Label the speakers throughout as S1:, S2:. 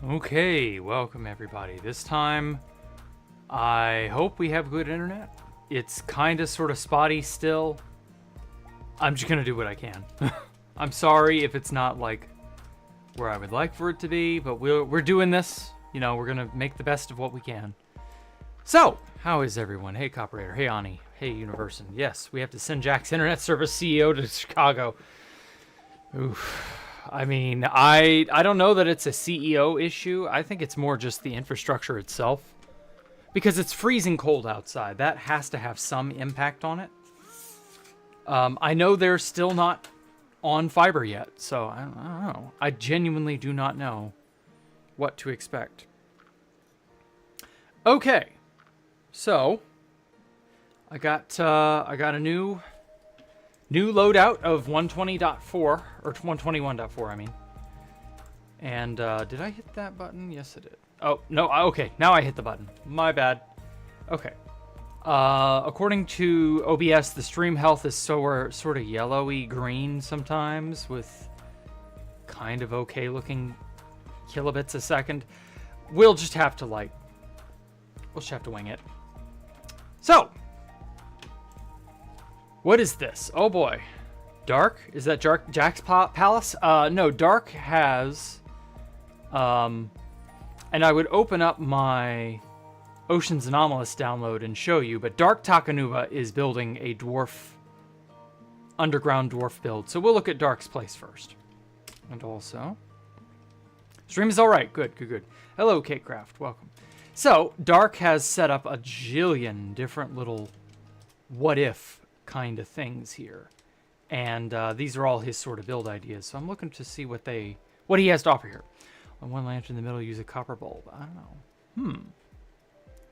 S1: Okay, welcome everybody. This time, I hope we have good internet. It's kind of sort of spotty still. I'm just gonna do what I can. I'm sorry if it's not like where I would like for it to be, but we're doing this. You know, we're gonna make the best of what we can. So, how is everyone? Hey Copperator, hey Ani, hey Universin. Yes, we have to send Jack's internet service CEO to Chicago. Oof. I mean, I don't know that it's a CEO issue. I think it's more just the infrastructure itself. Because it's freezing cold outside. That has to have some impact on it. I know they're still not on fiber yet, so I don't know. I genuinely do not know what to expect. Okay, so I got a new loadout of 120.4 or 121.4. I mean, and did I hit that button? Yes, I did. Oh no, okay. Now I hit the button. My bad. Okay. According to OBS, the stream health is sort of yellowy green sometimes with kind of okay looking kilobits a second. We'll just have to wing it. So, what is this? Oh boy. Dark? Is that Jack's Palace? No, Dark has, and I would open up my Ocean's Anomalous download and show you, but Dark Takanuva is building a underground dwarf build. So we'll look at Dark's place first. And also, stream is all right. Good. Hello, Catecraft. Welcome. So Dark has set up a jillion different little what if kind of things here. And these are all his sort of build ideas. So I'm looking to see what he has to offer here. On one lantern in the middle, use a copper bulb. I don't know.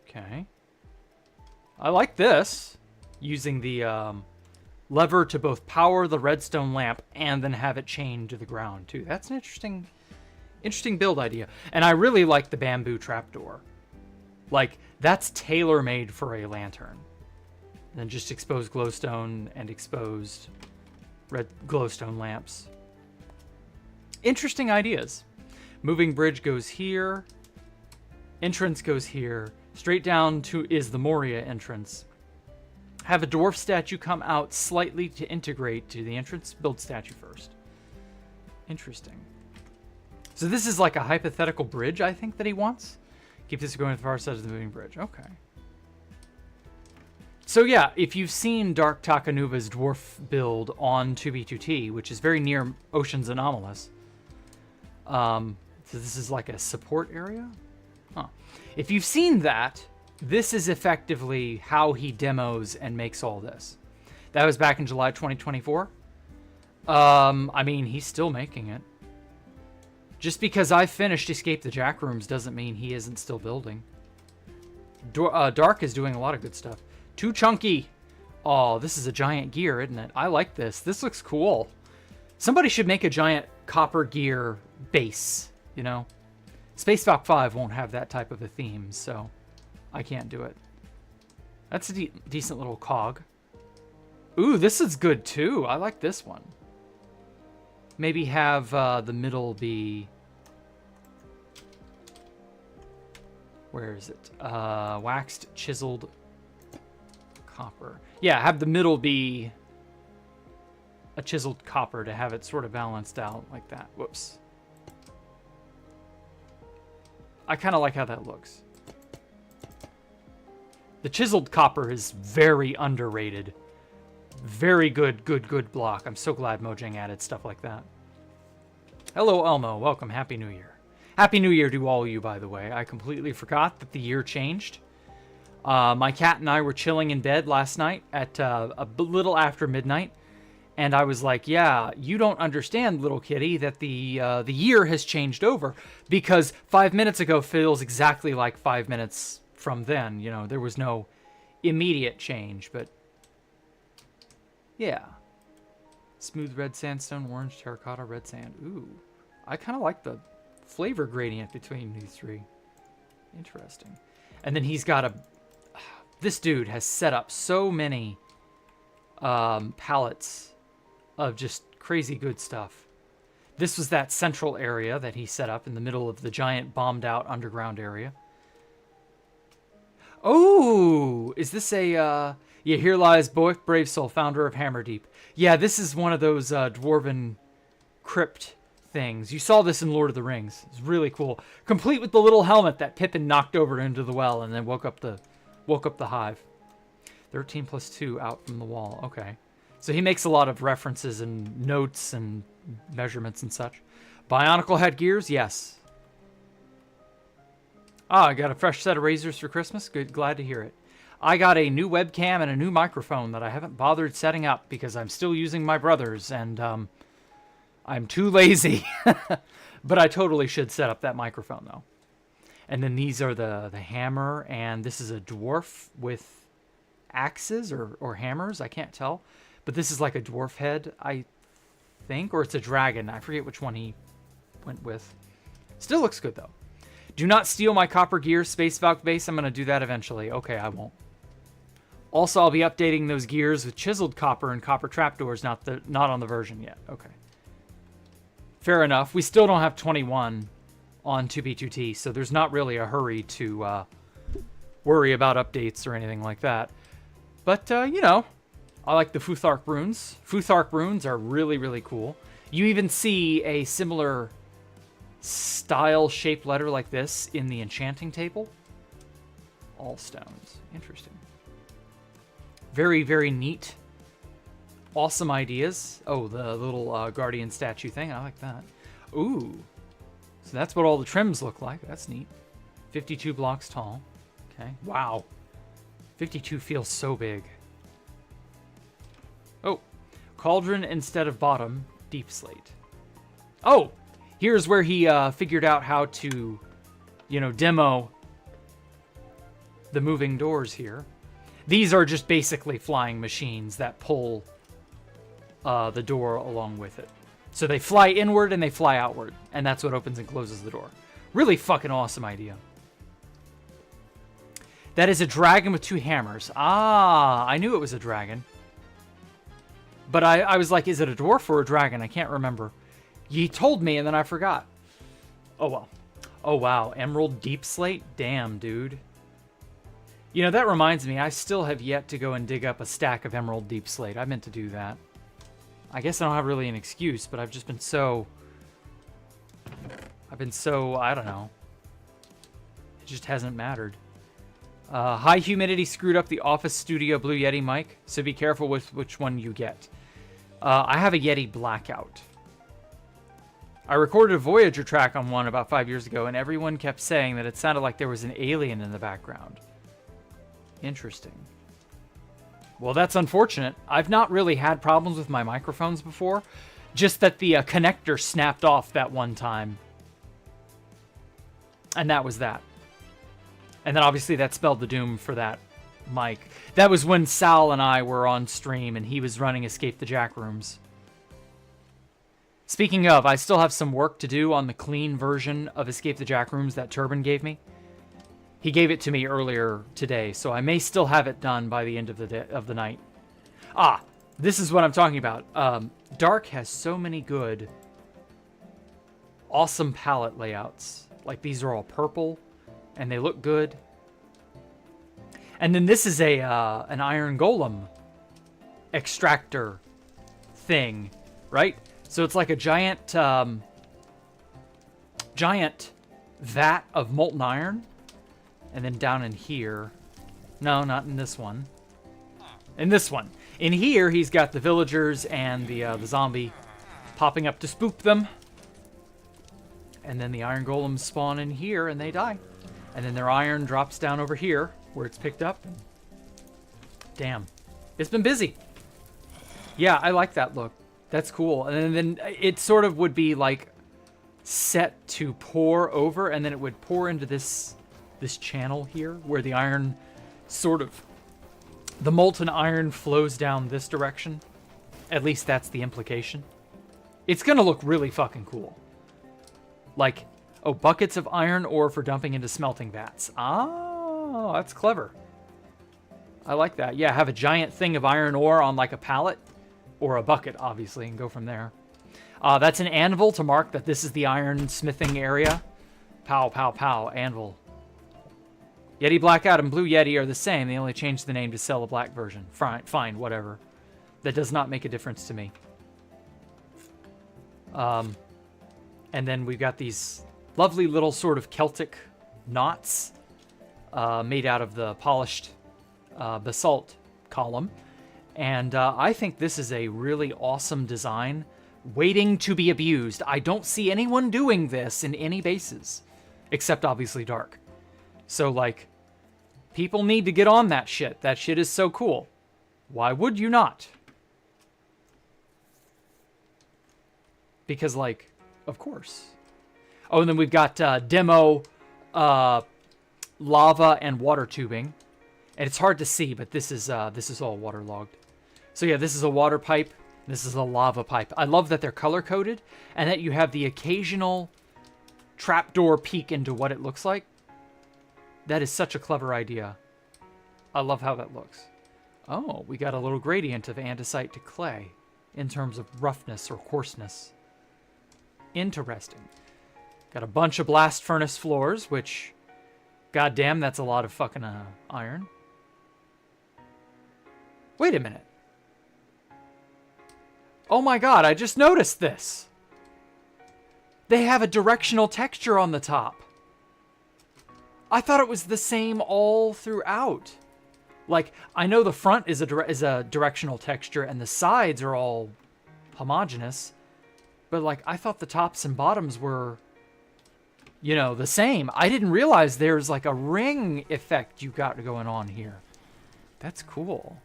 S1: Okay. I like this. Using the lever to both power the redstone lamp and then have it chained to the ground too. That's an interesting build idea. And I really like the bamboo trapdoor. Like, that's tailor-made for a lantern. Then just exposed glowstone and exposed red glowstone lamps. Interesting ideas. Moving bridge goes here. Entrance goes here. Straight down is the Moria entrance. Have a dwarf statue come out slightly to integrate to the entrance. Build statue first. Interesting. So this is like a hypothetical bridge, I think, that he wants. Keep this going to the far side of the moving bridge. Okay. So yeah, if you've seen Dark Takanuva's dwarf build on 2B2T, which is very near Ocean's Anomalous, so this is like a support area? Huh. If you've seen that, this is effectively how he demos and makes all this. That was back in July 2024. I mean, he's still making it. Just because I finished Escape the Jack Rooms doesn't mean he isn't still building. Dark is doing a lot of good stuff. Too chunky. Oh, this is a giant gear, isn't it? I like this. This looks cool. Somebody should make a giant copper gear base, you know? Space Valk 5 won't have that type of a theme, so I can't do it. That's a decent little cog. Ooh, this is good too. I like this one. Maybe have the middle be... Where is it? Waxed, chiseled copper. Yeah, have the middle be a chiseled copper to have it sort of balanced out like that. Whoops. I kind of like how that looks. The chiseled copper is very underrated. Very good block. I'm so glad Mojang added stuff like that. Hello, Elmo. Welcome. Happy New Year. Happy New Year to all of you, by the way. I completely forgot that the year changed. My cat and I were chilling in bed last night at a little after midnight. And I was like, yeah, you don't understand, little kitty, that the year has changed over. Because 5 minutes ago feels exactly like 5 minutes from then. You know, there was no immediate change, but... yeah. Smooth red sandstone, orange terracotta, red sand. Ooh. I kind of like the flavor gradient between these three. Interesting. And then he's got this dude has set up so many pallets of just crazy good stuff. This was that central area that he set up in the middle of the giant bombed out underground area. Oh, is this a, yeah, here lies Boic Bravesoul, founder of Hammerdeep. Yeah, this is one of those dwarven crypt things. You saw this in Lord of the Rings. It's really cool. Complete with the little helmet that Pippin knocked over into the well and then woke up the hive. 13 plus 2 out from the wall. Okay. So he makes a lot of references and notes and measurements and such. Bionicle headgears? Yes. Ah, I got a fresh set of razors for Christmas. Good, glad to hear it. I got a new webcam and a new microphone that I haven't bothered setting up because I'm still using my brother's, and I'm too lazy. But I totally should set up that microphone, though. And then these are the hammer, and this is a dwarf with axes or hammers. I can't tell. But this is like a dwarf head, I think, or it's a dragon. I forget which one he went with. Still looks good, though. Do not steal my copper gear Space Valk base. I'm going to do that eventually. Okay, I won't. Also, I'll be updating those gears with chiseled copper and copper trapdoors, not on the version yet. Okay. Fair enough. We still don't have 21 on 2B2T, so there's not really a hurry to worry about updates or anything like that. But, you know, I like the Futhark runes. Futhark runes are really, really cool. You even see a similar style shaped letter like this in the enchanting table. All stones. Interesting. Very, very neat. Awesome ideas. Oh, the little guardian statue thing. I like that. Ooh. So that's what all the trims look like. That's neat. 52 blocks tall. Okay. Wow. 52 feels so big. Oh. Cauldron instead of bottom. Deep slate. Oh! Here's where he figured out how to, you know, demo the moving doors here. These are just basically flying machines that pull the door along with it. So they fly inward and they fly outward, and that's what opens and closes the door. Really fucking awesome idea. That is a dragon with 2 hammers. Ah, I knew it was a dragon. But I was like, is it a dwarf or a dragon? I can't remember. You told me, and then I forgot. Oh, well. Oh, wow. Emerald Deep Slate? Damn, dude. You know, that reminds me, I still have yet to go and dig up a stack of Emerald Deep Slate. I meant to do that. I guess I don't have really an excuse, but I've just been so... I don't know. It just hasn't mattered. High humidity screwed up the Office Studio Blue Yeti mic, so be careful with which one you get. I have a Yeti Blackout. I recorded a Voyager track on one about 5 years ago, and everyone kept saying that it sounded like there was an alien in the background. Interesting. Well, that's unfortunate. I've not really had problems with my microphones before, just that the connector snapped off that one time. And that was that. And then obviously that spelled the doom for that mic. That was when Sal and I were on stream, and he was running Escape the Jack Rooms. Speaking of, I still have some work to do on the clean version of Escape the Jack Rooms that Turbin gave me. He gave it to me earlier today, so I may still have it done by the end of the night. Ah, this is what I'm talking about. Dark has so many good, awesome palette layouts. Like, these are all purple, and they look good. And then this is an iron golem extractor thing, right? So it's like a giant vat of molten iron. And then down in here... No, not in this one. In this one. In here, he's got the villagers and the zombie popping up to spook them. And then the iron golems spawn in here, and they die. And then their iron drops down over here, where it's picked up. Damn. It's been busy. Yeah, I like that look. That's cool. And then it sort of would be like set to pour over, and then it would pour into this channel here where the iron sort of, the molten iron flows down this direction. At least that's the implication. It's gonna look really fucking cool. Like, oh, buckets of iron ore for dumping into smelting vats. Ah, that's clever. I like that. Yeah, have a giant thing of iron ore on like a pallet or a bucket, obviously, and go from there. That's an anvil to mark that this is the iron smithing area. Pow, pow, pow, anvil. Yeti Blackout and Blue Yeti are the same. They only changed the name to sell a black version. Fine, whatever. That does not make a difference to me. And then we've got these lovely little sort of Celtic knots made out of the polished basalt column. And I think this is a really awesome design waiting to be abused. I don't see anyone doing this in any bases, except obviously Dark. So, like, people need to get on that shit. That shit is so cool. Why would you not? Because, like, of course. Oh, and then we've got demo lava and water tubing. And it's hard to see, but this is all waterlogged. So yeah, this is a water pipe. This is a lava pipe. I love that they're color-coded and that you have the occasional trapdoor peek into what it looks like. That is such a clever idea. I love how that looks. Oh, we got a little gradient of andesite to clay in terms of roughness or coarseness. Interesting. Got a bunch of blast furnace floors, which, goddamn, that's a lot of fucking iron. Wait a minute. Oh my god, I just noticed this. They have a directional texture on the top. I thought it was the same all throughout. Like, I know the front is a directional texture and the sides are all homogeneous. But, like, I thought the tops and bottoms were, you know, the same. I didn't realize there's, like, a ring effect you got going on here. That's cool.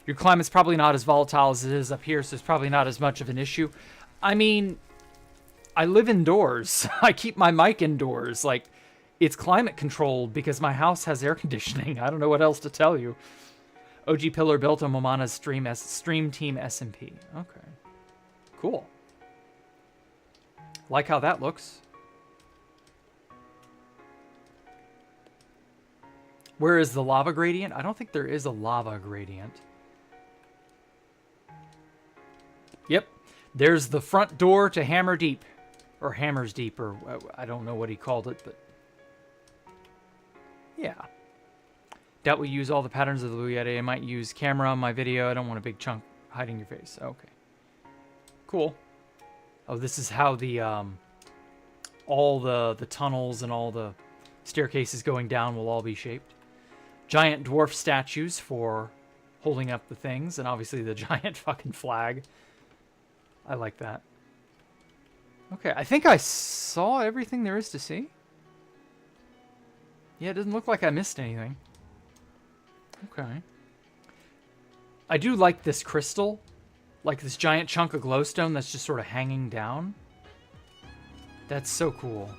S1: Your climate's probably not as volatile as it is up here, so it's probably not as much of an issue. I mean, I live indoors. I keep my mic indoors. Like, it's climate controlled because my house has air conditioning. I don't know what else to tell you. OG Pillar built on Momana's Stream Team SMP. Okay. Cool. Like how that looks. Where is the lava gradient? I don't think there is a lava gradient. Yep. There's the front door to Hammer Deep. Or Hammer's Deep, or I don't know what he called it, but... yeah. Doubt we use all the patterns of the Blue Yeti. I might use camera on my video. I don't want a big chunk hiding your face. Okay. Cool. Oh, this is how the all the tunnels and all the staircases going down will all be shaped. Giant dwarf statues for holding up the things, and obviously the giant fucking flag. I like that. Okay, I think I saw everything there is to see. Yeah, it doesn't look like I missed anything. Okay. I do like this crystal. Like this giant chunk of glowstone that's just sort of hanging down. That's so cool.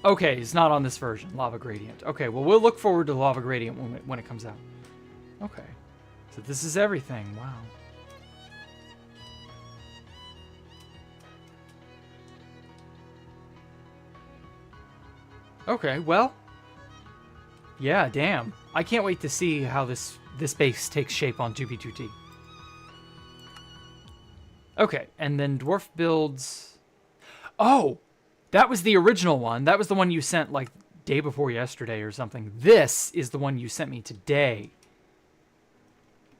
S1: Okay, it's not on this version. Lava Gradient. Okay, well, we'll look forward to Lava Gradient when it comes out. Okay. So this is everything. Wow. Okay, well. Yeah, damn. I can't wait to see how this base takes shape on 2B2T. Okay, and then Dwarf builds... Oh! That was the original one. That was the one you sent, like, day before yesterday or something. This is the one you sent me today.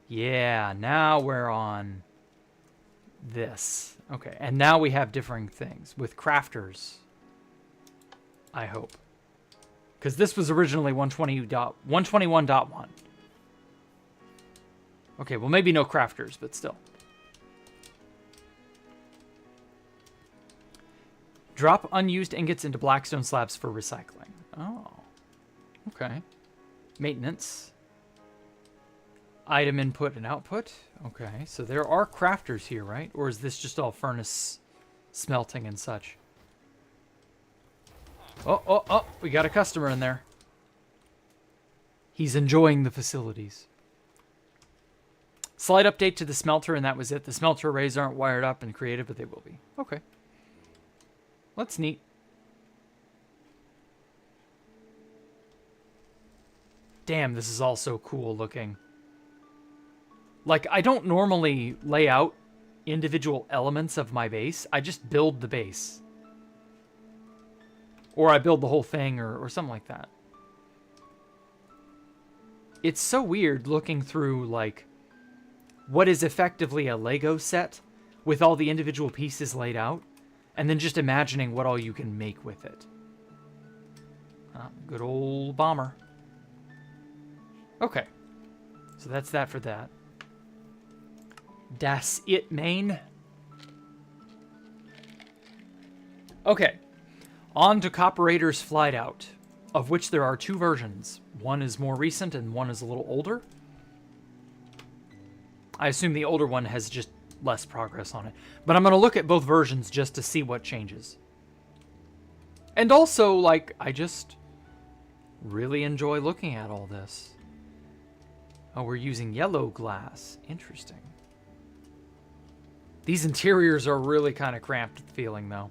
S1: Yeah, now we're on this. Okay, and now we have differing things with crafters. I hope. Because this was originally 121.1. Okay, well, maybe no crafters, but still. Drop unused ingots into blackstone slabs for recycling. Oh. Okay. Maintenance. Item input and output. Okay, so there are crafters here, right? Or is this just all furnace smelting and such? Oh, we got a customer in there. He's enjoying the facilities. Slight update to the smelter, and that was it. The smelter arrays aren't wired up and created, but they will be. Okay. That's neat. Damn, this is all so cool looking. Like, I don't normally lay out individual elements of my base. I just build the base. Or I build the whole thing or something like that. It's so weird looking through, like, what is effectively a Lego set with all the individual pieces laid out, and then just imagining what all you can make with it. Good old bomber. Okay. So that's that for that. Das it, main. Okay. On to Copperator's Flight Out, of which there are 2 versions. One is more recent and one is a little older. I assume the older one has just less progress on it. But I'm going to look at both versions just to see what changes. And also, like, I just really enjoy looking at all this. Oh, we're using yellow glass. Interesting. These interiors are really kind of cramped feeling, though.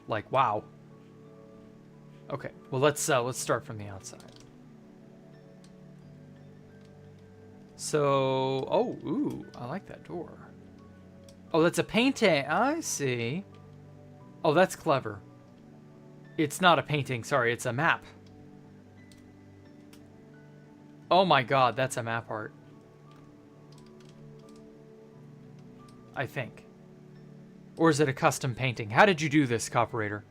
S1: Like, wow. Okay, well, let's start from the outside. So, oh, ooh, I like that door. Oh, that's a painting. I see. Oh, that's clever. It's not a painting, sorry, it's a map. Oh my god, that's a map art. I think. Or is it a custom painting? How did you do this, Copperator?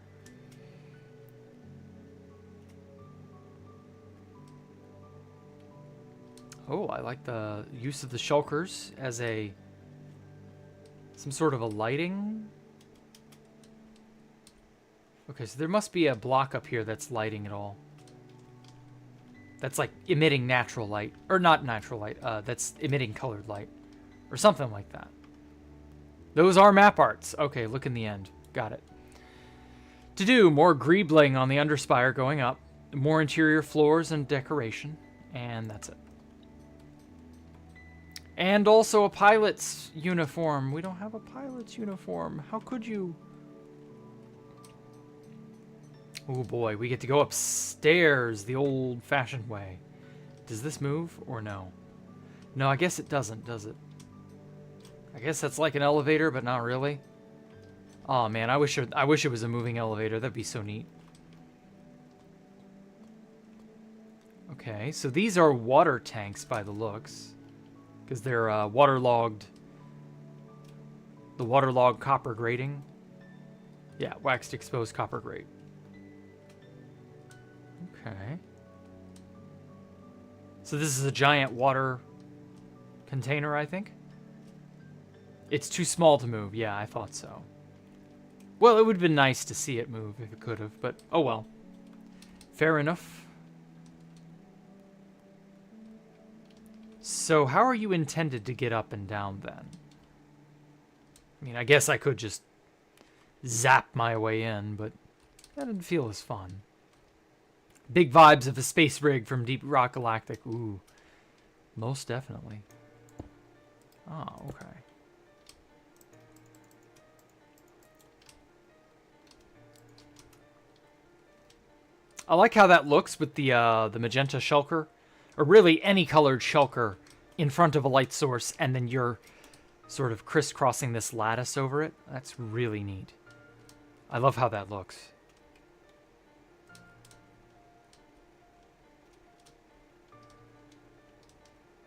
S1: Oh, I like the use of the shulkers as some sort of a lighting. Okay, so there must be a block up here that's lighting it all. That's like emitting natural light. Or not natural light, that's emitting colored light. Or something like that. Those are map arts. Okay, look in the end. Got it. To do, more greebling on the underspire going up. More interior floors and decoration. And that's it. And also a pilot's uniform. We don't have a pilot's uniform. How could you? Oh boy, we get to go upstairs the old-fashioned way. Does this move or no? No, I guess it doesn't, does it? I guess that's like an elevator, but not really. Oh man, I wish it was a moving elevator. That'd be so neat. Okay, so these are water tanks by the looks. Because they're waterlogged. The waterlogged copper grating. Yeah, waxed exposed copper grate. Okay. So this is a giant water container, I think. It's too small to move. Yeah, I thought so. Well, it would have been nice to see it move if it could have, but oh well. Fair enough. So how are you intended to get up and down then? I mean, I guess I could just zap my way in, but that didn't feel as fun. Big vibes of a space rig from Deep Rock Galactic. Ooh, most definitely. Oh, okay. I like how that looks with the magenta shulker, or really any colored shulker in front of a light source, and then you're sort of crisscrossing this lattice over it. That's really neat. I love how that looks.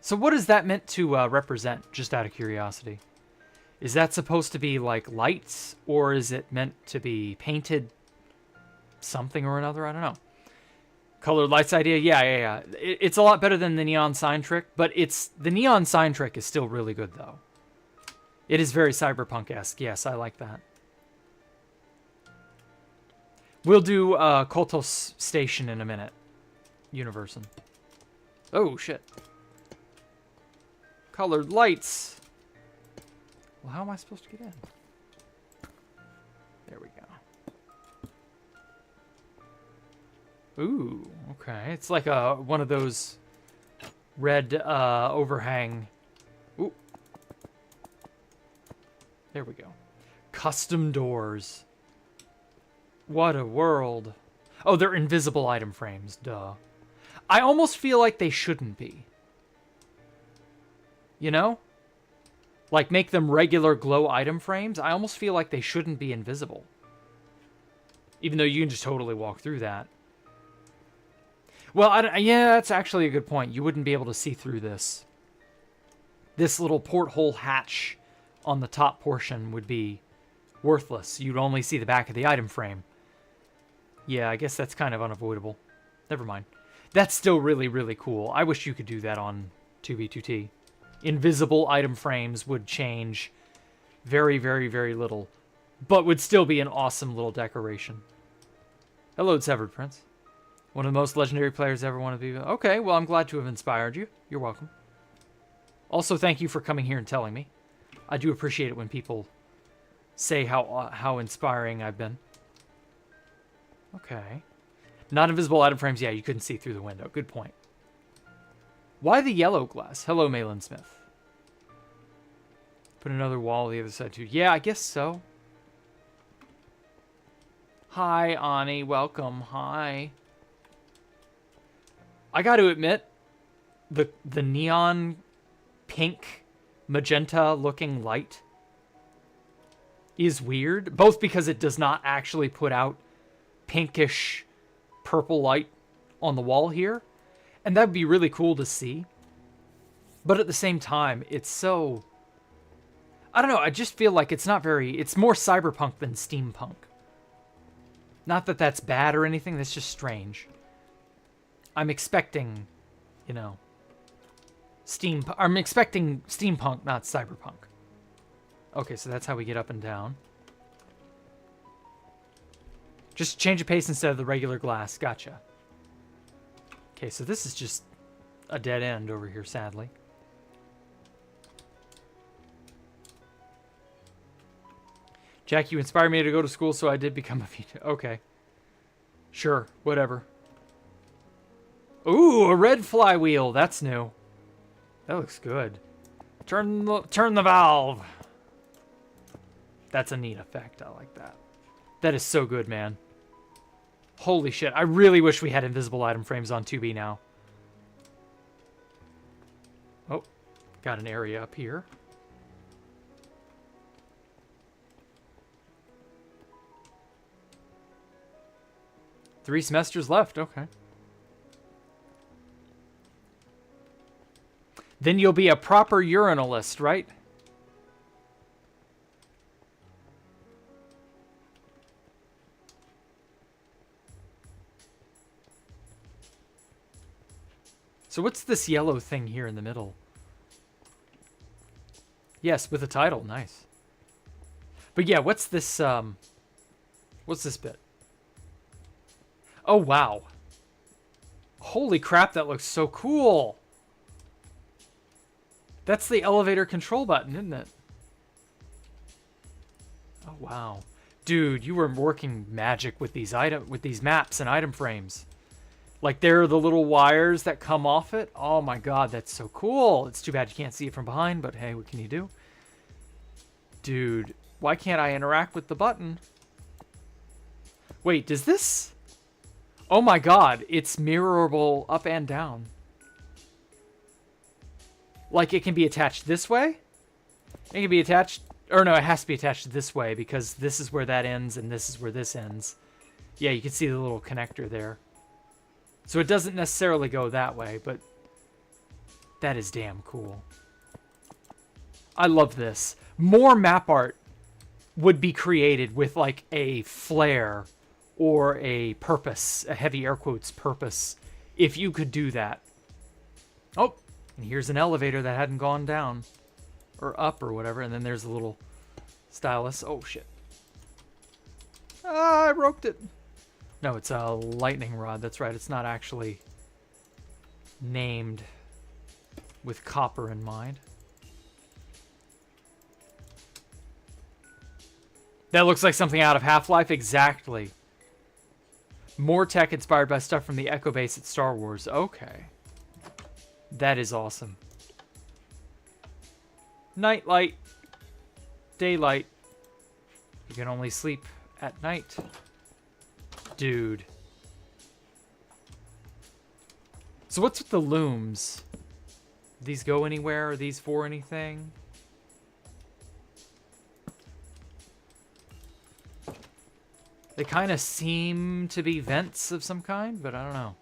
S1: So what is that meant to represent, just out of curiosity? Is that supposed to be like lights, or is it meant to be painted something or another? I don't know. Colored lights idea? Yeah. It's a lot better than the neon sign trick, but the neon sign trick is still really good, though. It is very cyberpunk-esque. Yes, I like that. We'll do Koltos Station in a minute. Universin. Oh, shit. Colored lights. Well, how am I supposed to get in? There we go. Ooh, okay. It's like one of those red overhang. Ooh. There we go. Custom doors. What a world. Oh, they're invisible item frames. Duh. I almost feel like they shouldn't be. You know? Like, make them regular glow item frames. I almost feel like they shouldn't be invisible. Even though you can just totally walk through that. Well, yeah, that's actually a good point. You wouldn't be able to see through this. This little porthole hatch on the top portion would be worthless. You'd only see the back of the item frame. Yeah, I guess that's kind of unavoidable. Never mind. That's still really, really cool. I wish you could do that on 2B2T. Invisible item frames would change very, very, very little, but would still be an awesome little decoration. Hello, Severed Prince. One of the most legendary players ever wanted to be. Okay, well, I'm glad to have inspired you. You're welcome. Also, thank you for coming here and telling me. I do appreciate it when people say how inspiring I've been. Okay. Not invisible item frames. Yeah, you couldn't see through the window. Good point. Why the yellow glass? Hello, Malin Smith. Put another wall on the other side, too. Yeah, I guess so. Hi, Ani. Welcome. Hi. I got to admit, the neon pink magenta looking light is weird. Both because it does not actually put out pinkish purple light on the wall here. And that would be really cool to see. But at the same time, it's so... I don't know, I just feel like it's not very... It's more cyberpunk than steampunk. Not that that's bad or anything, that's just strange. I'm expecting, you know... I'm expecting steampunk, not cyberpunk. Okay, so that's how we get up and down. Just change the pace instead of the regular glass. Gotcha. Okay, so this is just a dead end over here, sadly. Jack, you inspired me to go to school, so I did become a VTuber. Okay. Sure, whatever. Ooh, a red flywheel. That's new. That looks good. Turn the valve. That's a neat effect. I like that. That is so good, man. Holy shit. I really wish we had invisible item frames on 2B now. Oh, got an area up here. Three semesters left. Okay. Then you'll be a proper urinalist, right? So what's this yellow thing here in the middle? Yes, with a title. Nice. But yeah, what's this bit? Oh, wow. Holy crap, that looks so cool. That's the elevator control button, isn't it? Oh, wow. Dude, you were working magic with these maps and item frames. Like, there are the little wires that come off it. Oh my god, that's so cool. It's too bad you can't see it from behind, but hey, what can you do? Dude, why can't I interact with the button? Wait, does this... Oh my god, it's mirrorable up and down. Like, it can be attached this way? It can be attached... Or no, it has to be attached this way, because this is where that ends, and this is where this ends. Yeah, you can see the little connector there. So it doesn't necessarily go that way, but that is damn cool. I love this. More map art would be created with like a flare or a purpose, a heavy air quotes purpose, if you could do that. Oh, and here's an elevator that hadn't gone down or up or whatever, and then there's a little stylus. Oh shit. Ah, I broke it. No, it's a lightning rod. That's right. It's not actually named with copper in mind. That looks like something out of Half-Life. Exactly. More tech inspired by stuff from the Echo Base at Star Wars. Okay. That is awesome. Nightlight. Daylight. You can only sleep at night. Dude. So what's with the looms? These go anywhere? Are these for anything? They kind of seem to be vents of some kind, but I don't know.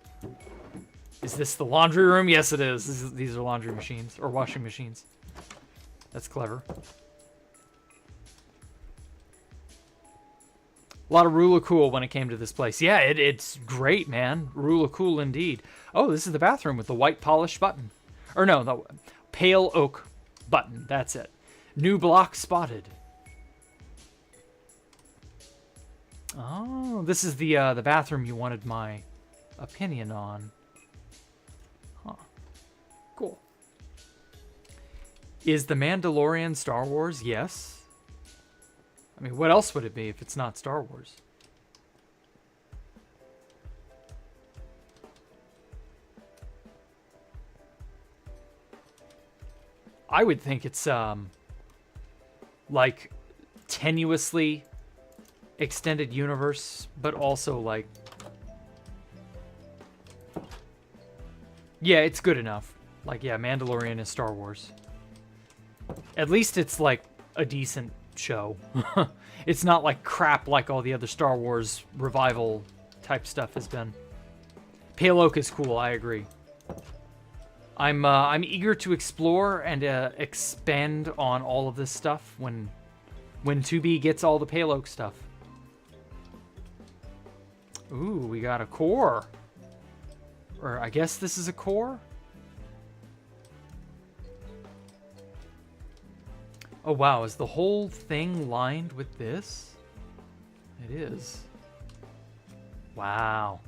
S1: Is this the laundry room? Yes, it is. These are laundry machines, or washing machines. That's clever. A lot of Rula Cool when it came to this place. Yeah, it's great, man. Rula Cool indeed. Oh, this is the bathroom with the white polished button. Or no, the pale oak button. That's it. New block spotted. Oh, this is the bathroom you wanted my opinion on. Huh. Cool. Is The Mandalorian Star Wars? Yes. I mean, what else would it be if it's not Star Wars? I would think it's like tenuously extended universe, but also like, yeah, it's good enough. Like, yeah, Mandalorian is Star Wars. At least it's like a decent show. It's not like crap like all the other Star Wars revival type stuff has been. Pale Oak is cool, I agree. I'm eager to explore and expand on all of this stuff when 2B gets all the Pale Oak stuff. Ooh, we got a core. Or I guess this is a core? Oh wow, is the whole thing lined with this? It is. Wow.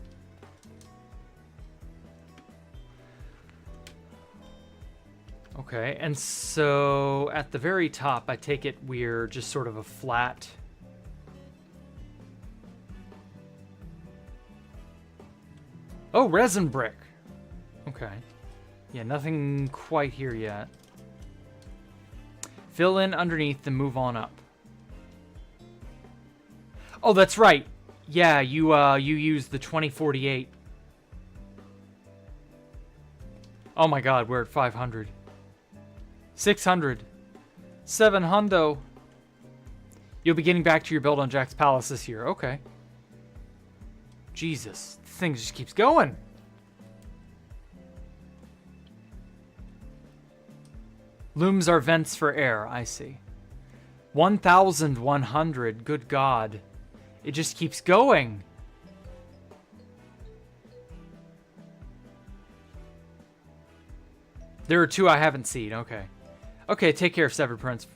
S1: Okay, and so at the very top, I take it we're just sort of a flat... Oh, resin brick. Okay. Yeah, nothing quite here yet. Fill in underneath, then move on up. Oh, that's right. Yeah, you use the 2048. Oh my god, we're at 500. 600. 700. You'll be getting back to your build on Jack's Palace this year. Okay. Jesus, the thing just keeps going. Looms are vents for air, I see. 1,100, good God. It just keeps going. There are two I haven't seen, okay. Okay, take care, Severed Prince.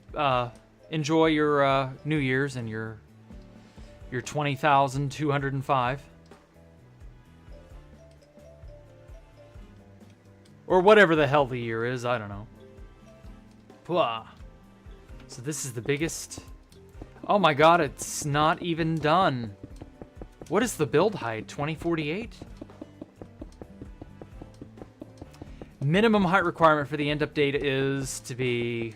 S1: Enjoy your New Year's and your 20,205. Or whatever the hell the year is, I don't know. Blah. So this is the biggest... Oh my god, it's not even done. What is the build height? 2048? Minimum height requirement for the end update is to be...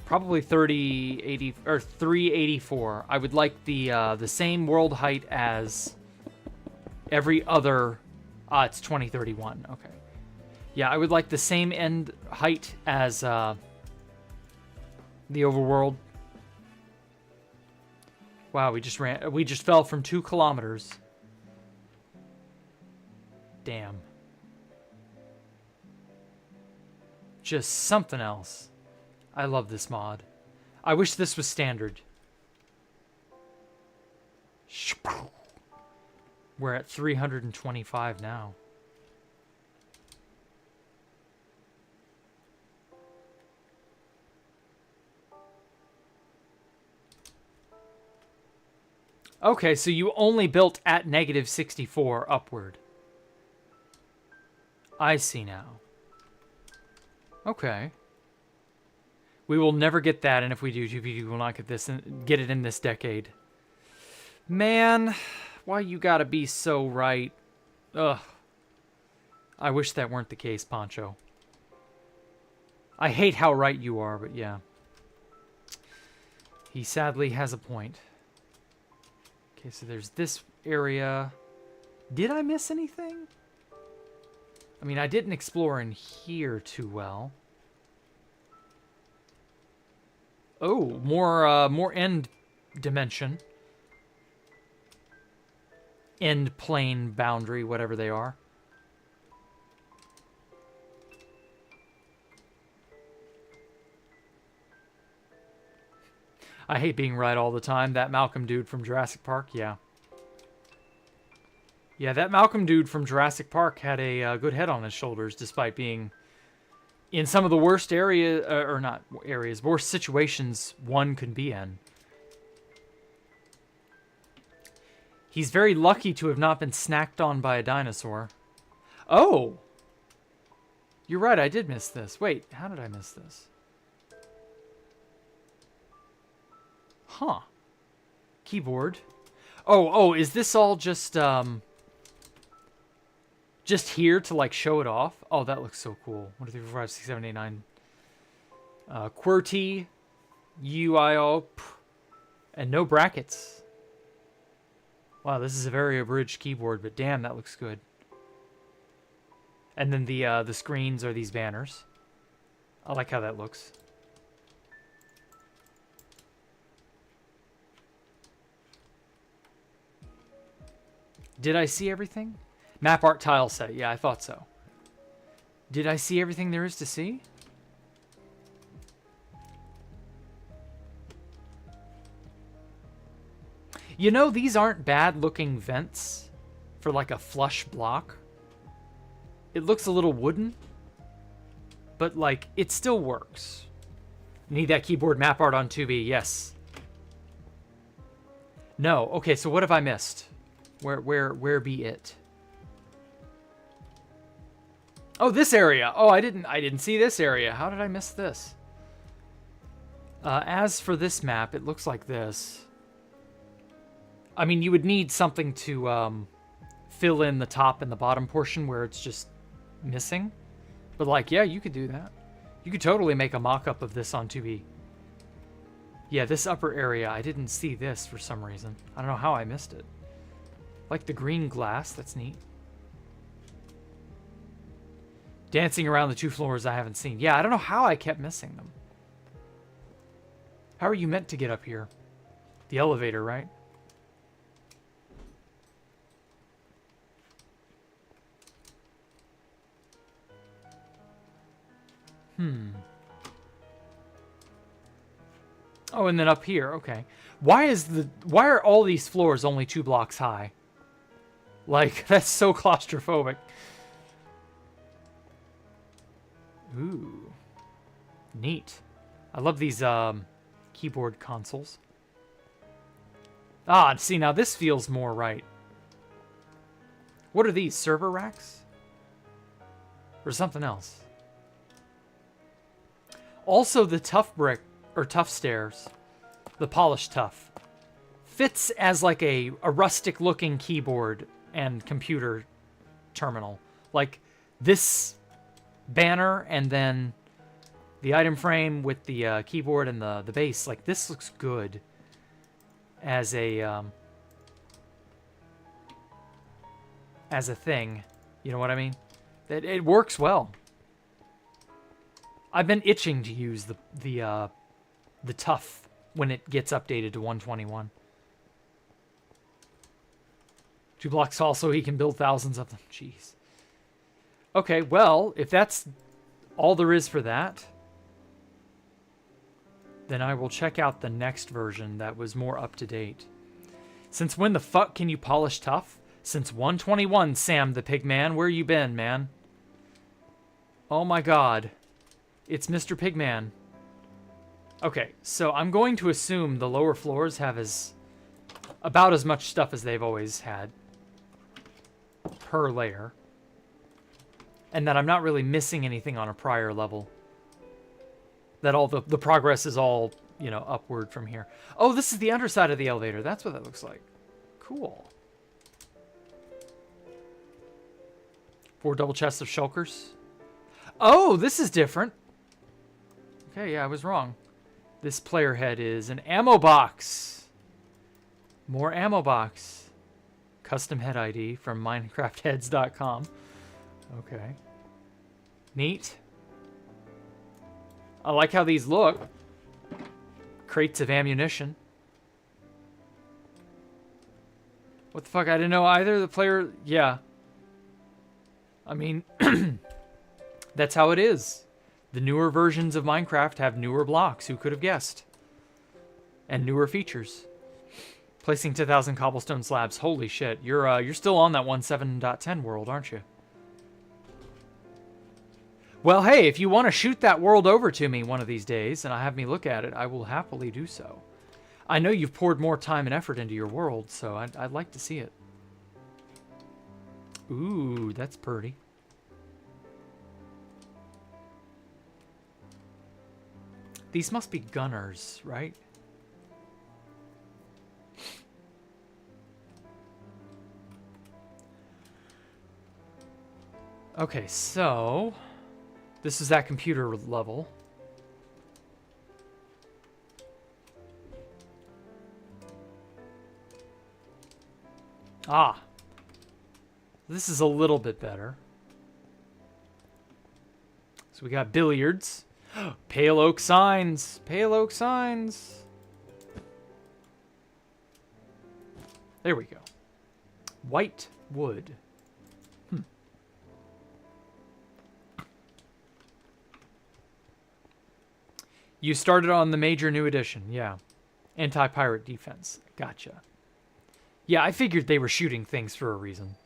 S1: probably 3080 or 384. I would like the same world height as every other... it's 2031. Okay. Yeah, I would like the same end height as the overworld. Wow, we just fell from 2 kilometers. Damn. Just something else. I love this mod. I wish this was standard. We're at 325 now. Okay, so you only built at -64 upward. I see now. Okay. We will never get that, and if we do, GPD will not get it in this decade. Man, why you gotta be so right? Ugh. I wish that weren't the case, Poncho. I hate how right you are, but yeah. He sadly has a point. Okay, so there's this area. Did I miss anything? I mean, I didn't explore in here too well. Oh, more end dimension. End plane boundary, whatever they are. I hate being right all the time. That Malcolm dude from Jurassic Park, yeah. Yeah, that Malcolm dude from Jurassic Park had a good head on his shoulders, despite being in some of the worst areas, or not areas, worst situations one could be in. He's very lucky to have not been snacked on by a dinosaur. Oh! You're right, I did miss this. Wait, how did I miss this? Huh. Keyboard. Oh, is this all just here to, like, show it off? Oh, that looks so cool. 1, 2, 3, 4, 5, 6, 7, 8, 9. QWERTY, UIO, and no brackets. Wow, this is a very abridged keyboard, but damn, that looks good. And then the screens are these banners. I like how that looks. Did I see everything? Map art tile set. Yeah, I thought so. Did I see everything there is to see? You know, these aren't bad looking vents for like a flush block. It looks a little wooden, but like it still works. Need that keyboard map art on 2B, yes. No, okay, so what have I missed? Where be it? Oh, this area. Oh, I didn't see this area. How did I miss this? As for this map, it looks like this. I mean, you would need something to fill in the top and the bottom portion where it's just missing. But like, yeah, you could do that. You could totally make a mock-up of this on 2B. Yeah, this upper area, I didn't see this for some reason. I don't know how I missed it. Like the green glass, that's neat. Dancing around the 2 floors I haven't seen. Yeah, I don't know how I kept missing them. How are you meant to get up here? The elevator, right? Oh, and then up here, okay. Why are all these floors only 2 blocks high? Like, that's so claustrophobic. Ooh. Neat. I love these keyboard consoles. Ah, see, now this feels more right. What are these, server racks? Or something else? Also, the tough brick, or tough stairs, the polished tough, fits as like a rustic looking keyboard and computer terminal. Like this banner and then the item frame with the keyboard and the base. Like this looks good as a thing. You know what I mean? It works well. I've been itching to use the tough when it gets updated to 121. 2 blocks tall so he can build thousands of them. Jeez. Okay, well, if that's all there is for that, then I will check out the next version that was more up to date. Since when the fuck can you polish tough? Since 121, Sam the Pigman. Where you been, man? Oh my god. It's Mr. Pigman. Okay, so I'm going to assume the lower floors have about as much stuff as they've always had per layer. And that I'm not really missing anything on a prior level. That all the progress is all, you know, upward from here. Oh, this is the underside of the elevator. That's what that looks like. Cool. 4 double chests of shulkers. Oh, this is different. Okay, yeah, I was wrong. This player head is an ammo box. More ammo box. Custom head ID from minecraftheads.com. Okay. Neat. I like how these look. Crates of ammunition. What the fuck? I didn't know either. The player... Yeah. I mean, that's how it is. The newer versions of Minecraft have newer blocks. Who could have guessed? And newer features. Placing 2,000 cobblestone slabs. Holy shit. You're still on that 1.7.10 world, aren't you? Well, hey, if you want to shoot that world over to me one of these days and have me look at it, I will happily do so. I know you've poured more time and effort into your world, so I'd like to see it. Ooh, that's pretty. These must be gunners, right? Okay, so this is that computer level. Ah. This is a little bit better. So we got billiards. Pale oak signs. Pale oak signs. There we go. White wood. You started on the major new edition, yeah. Anti-pirate defense. Gotcha. Yeah, I figured they were shooting things for a reason.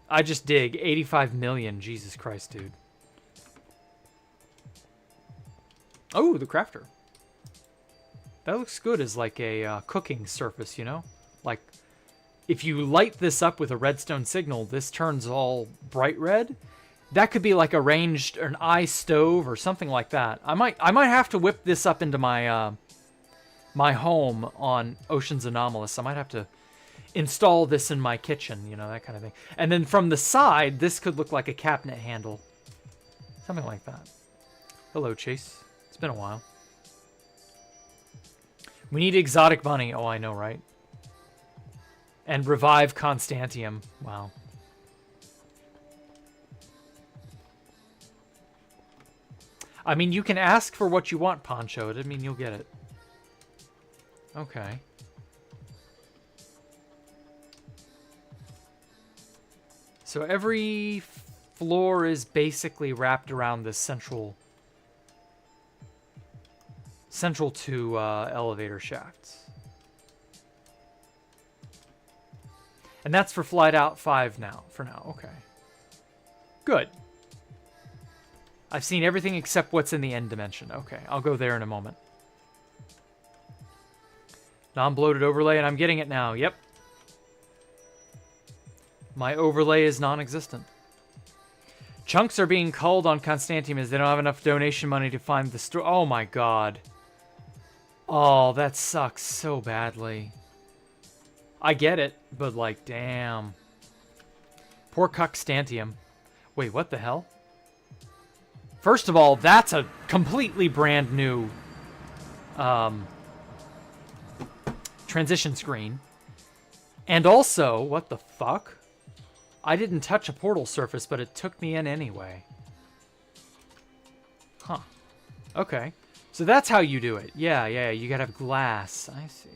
S1: I just dig. 85 million. Jesus Christ, dude. Oh, the crafter. That looks good as like a cooking surface, you know? Like, if you light this up with a redstone signal, this turns all bright red. That could be like a ranged, or an eye stove or something like that. I might have to whip this up into my my home on Ocean's Anomalous. I might have to install this in my kitchen, you know, that kind of thing. And then from the side, this could look like a cabinet handle. Something like that. Hello, Chase. It's been a while. We need exotic bunny. Oh, I know, right? And revive Constantium. Wow. I mean, you can ask for what you want, Poncho. It doesn't mean you'll get it. Okay. So every floor is basically wrapped around this central to elevator shafts. And that's for Flight Out 5 now, for now. Okay. Good. I've seen everything except what's in the end dimension. Okay, I'll go there in a moment. Non-bloated overlay, and I'm getting it now. Yep. My overlay is non-existent. Chunks are being called on Constantium as they don't have enough donation money to find the store. Oh my god. Oh, that sucks so badly. I get it, but like, damn. Poor Constantium. Wait, what the hell? First of all, that's a completely brand new transition screen. And also, what the fuck? I didn't touch a portal surface, but it took me in anyway. Huh. Okay. So that's how you do it. Yeah, you gotta have glass. I see.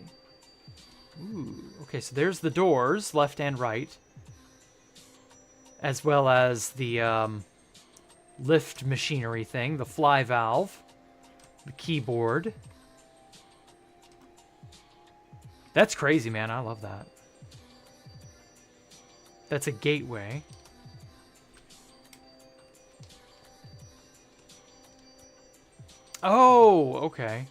S1: Ooh. Okay, so there's the doors, left and right. As well as the lift machinery thing, the fly valve, the keyboard. That's crazy, man. I love that. That's a gateway. Oh, okay.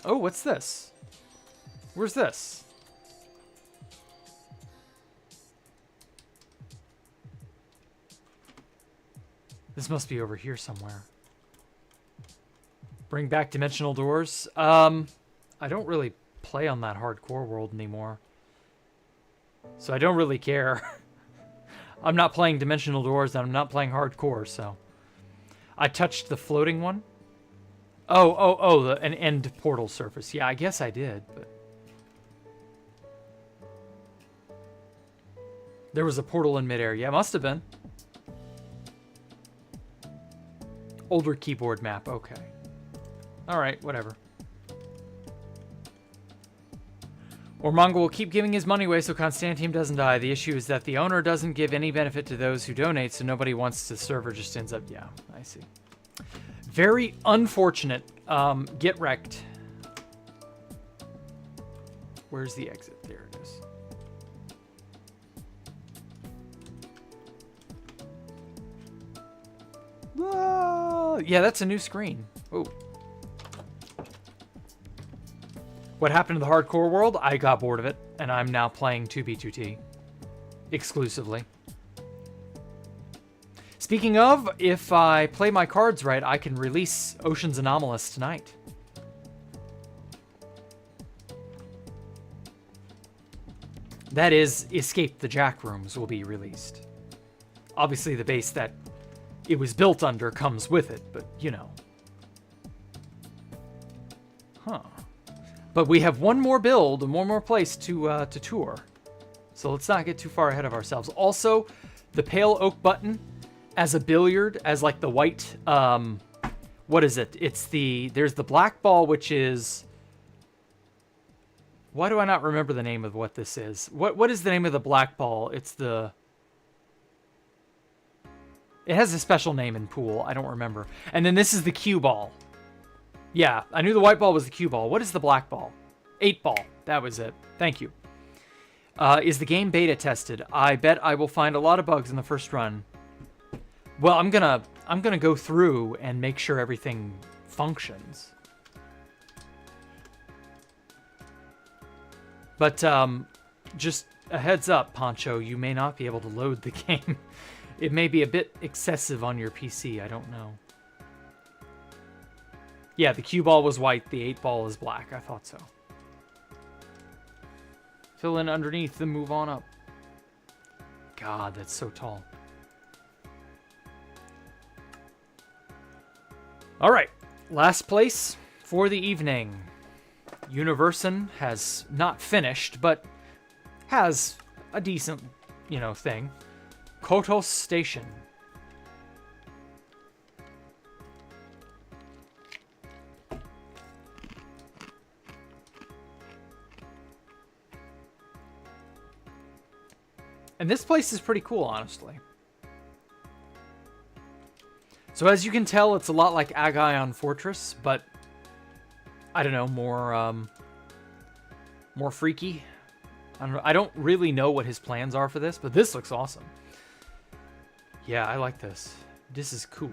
S1: Oh, what's this? Where's this? This must be over here somewhere. Bring back dimensional doors. I don't really play on that hardcore world anymore. So I don't really care. I'm not playing dimensional doors and I'm not playing hardcore, so. I touched the floating one. Oh, an end portal surface. Yeah, I guess I did, but. There was a portal in midair. Yeah, must have been. Older keyboard map. Okay. All right, whatever. Or Mongol will keep giving his money away so Constantine doesn't die. The issue is that the owner doesn't give any benefit to those who donate, so nobody wants the server just ends up... Yeah, I see. Very unfortunate. Get wrecked. Where's the exit? There it is. Whoa! Yeah, that's a new screen. Oh. What happened to the hardcore world? I got bored of it, and I'm now playing 2B2T. Exclusively. Speaking of, if I play my cards right, I can release Ocean's Anomalous tonight. That is, Escape the Jack Rooms will be released. Obviously, the base that it was built under comes with it, but you know. Huh. But we have one more build and one more place to tour. So let's not get too far ahead of ourselves. Also, the pale oak button as a billiard, as like the white, what is it? It's there's the black ball, which is, why do I not remember the name of what this is? What is the name of the black ball? It has a special name in pool. I don't remember. And then this is the cue ball. Yeah, I knew the white ball was the cue ball. What is the black ball? 8 ball. That was it. Thank you. Is the game beta tested? I bet I will find a lot of bugs in the first run. Well, I'm gonna go through and make sure everything functions. But just a heads up, Poncho, you may not be able to load the game. It may be a bit excessive on your PC. I don't know. Yeah, the cue ball was white. The 8 ball is black. I thought so. Fill in underneath, then move on up. God, that's so tall. All right, last place for the evening. Universin has not finished, but has a decent, thing. Kotos Station. And this place is pretty cool, honestly. So as you can tell, it's a lot like Agaion Fortress, but I don't know, more freaky. I don't really know what his plans are for this, but this looks awesome. Yeah, I like this. This is cool.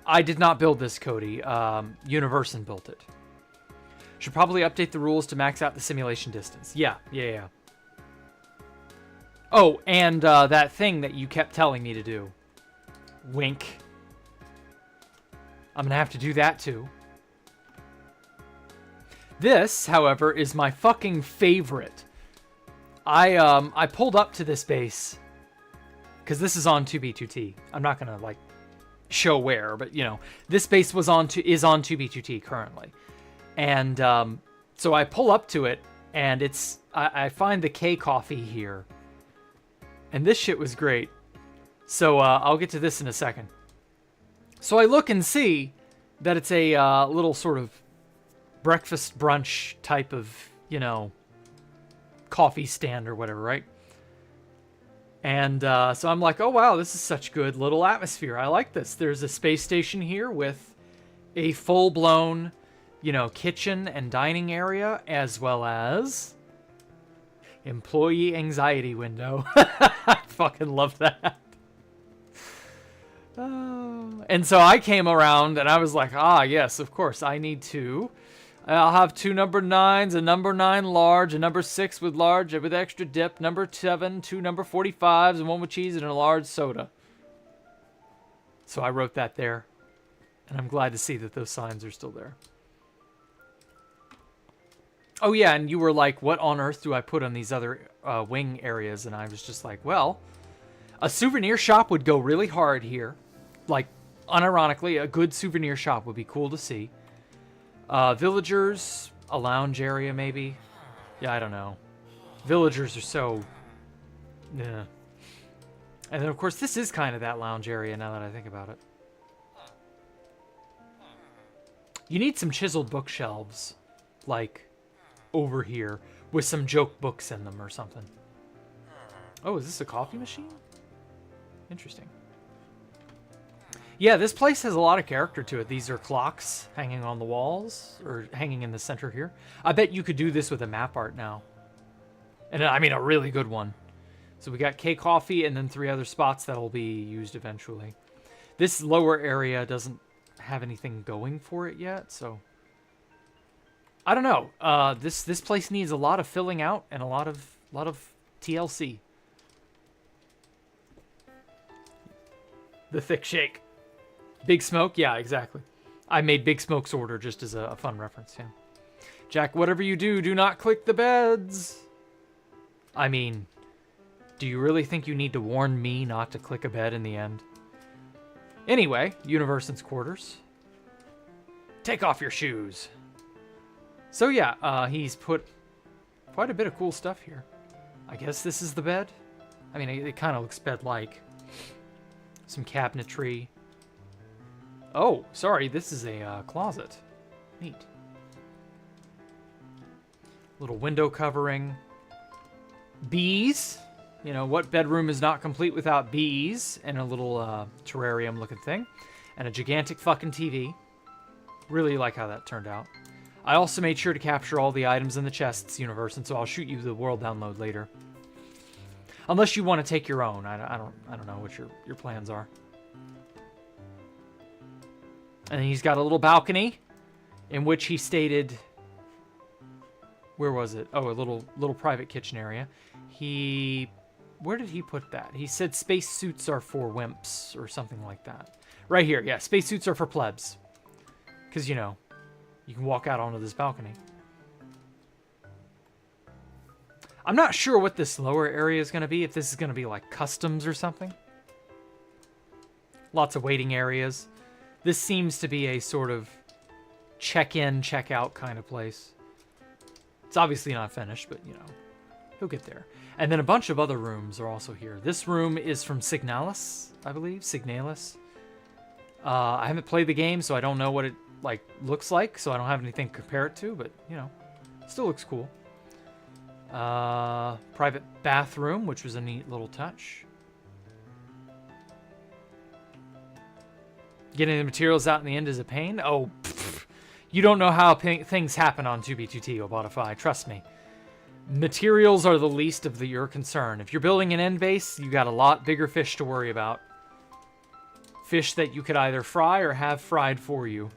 S1: I did not build this, Cody. Universin built it. Should probably update the rules to max out the simulation distance. Yeah. Oh, and that thing that you kept telling me to do. Wink. I'm gonna have to do that too. This, however, is my fucking favorite. I pulled up to this base because this is on 2B2T. I'm not gonna like show where, but this base is on 2B2T currently, and so I pull up to it, and I find the K coffee here, and this shit was great. So I'll get to this in a second. So I look and see that it's a little sort of breakfast brunch type of, coffee stand or whatever, right? And so I'm like, oh wow, this is such good little atmosphere. I like this. There's a space station here with a full-blown, kitchen and dining area, as well as employee anxiety window. I fucking love that. And so I came around and I was like, yes, of course, I'll have 2 number 9s, a number 9 large, a number 6 with large, with extra dip, number 7, 2 number 45s, and 1 with cheese, and a large soda. So I wrote that there, and I'm glad to see that those signs are still there. Oh yeah, and you were like, what on earth do I put on these other wing areas? And I was just like, well, a souvenir shop would go really hard here. Like, unironically, a good souvenir shop would be cool to see. Villagers, a lounge area maybe. Yeah, I don't know. Villagers are so... yeah. And then, of course, this is kind of that lounge area now that I think about it. You need some chiseled bookshelves, like over here, with some joke books in them or something. Oh, is this a coffee machine? Interesting. Yeah, this place has a lot of character to it. These are clocks hanging on the walls, or hanging in the center here. I bet you could do this with a map art now. And I mean a really good one. So we got K Coffee and then 3 other spots that will be used eventually. This lower area doesn't have anything going for it yet, so I don't know. This place needs a lot of filling out and a lot of TLC. The thick shake. Big Smoke? Yeah, exactly. I made Big Smoke's order just as a fun reference, yeah. Jack, whatever you do, do not click the beds. I mean, do you really think you need to warn me not to click a bed in the end? Anyway, Universant's quarters. Take off your shoes. So yeah, he's put quite a bit of cool stuff here. I guess this is the bed. I mean, it kind of looks bed-like. Some cabinetry. Oh, sorry, this is a closet. Neat. Little window covering. Bees. You know, what bedroom is not complete without bees? And a little terrarium-looking thing. And a gigantic fucking TV. Really like how that turned out. I also made sure to capture all the items in the chests, Universant, so I'll shoot you the world download later. Unless you want to take your own. I don't know what your plans are. And he's got a little balcony in which he stated, where was it? Oh, a little private kitchen area. Where did he put that? He said spacesuits are for wimps or something like that. Right here, yeah, spacesuits are for plebs. Because, you know, you can walk out onto this balcony. I'm not sure what this lower area is going to be, if this is going to be like customs or something. Lots of waiting areas. This seems to be a sort of check-in, check-out kind of place. It's obviously not finished, but, you know, he'll get there. And then a bunch of other rooms are also here. This room is from Signalis, I believe. Signalis. I haven't played the game, so I don't know what it looks like, so I don't have anything to compare it to, but, you know, still looks cool. Private bathroom, which was a neat little touch. Getting the materials out in the end is a pain. Oh, pfft. You don't know how things happen on 2B2T, Obotify. Trust me. Materials are the least of your concern. If you're building an end base, you got a lot bigger fish to worry about. Fish that you could either fry or have fried for you.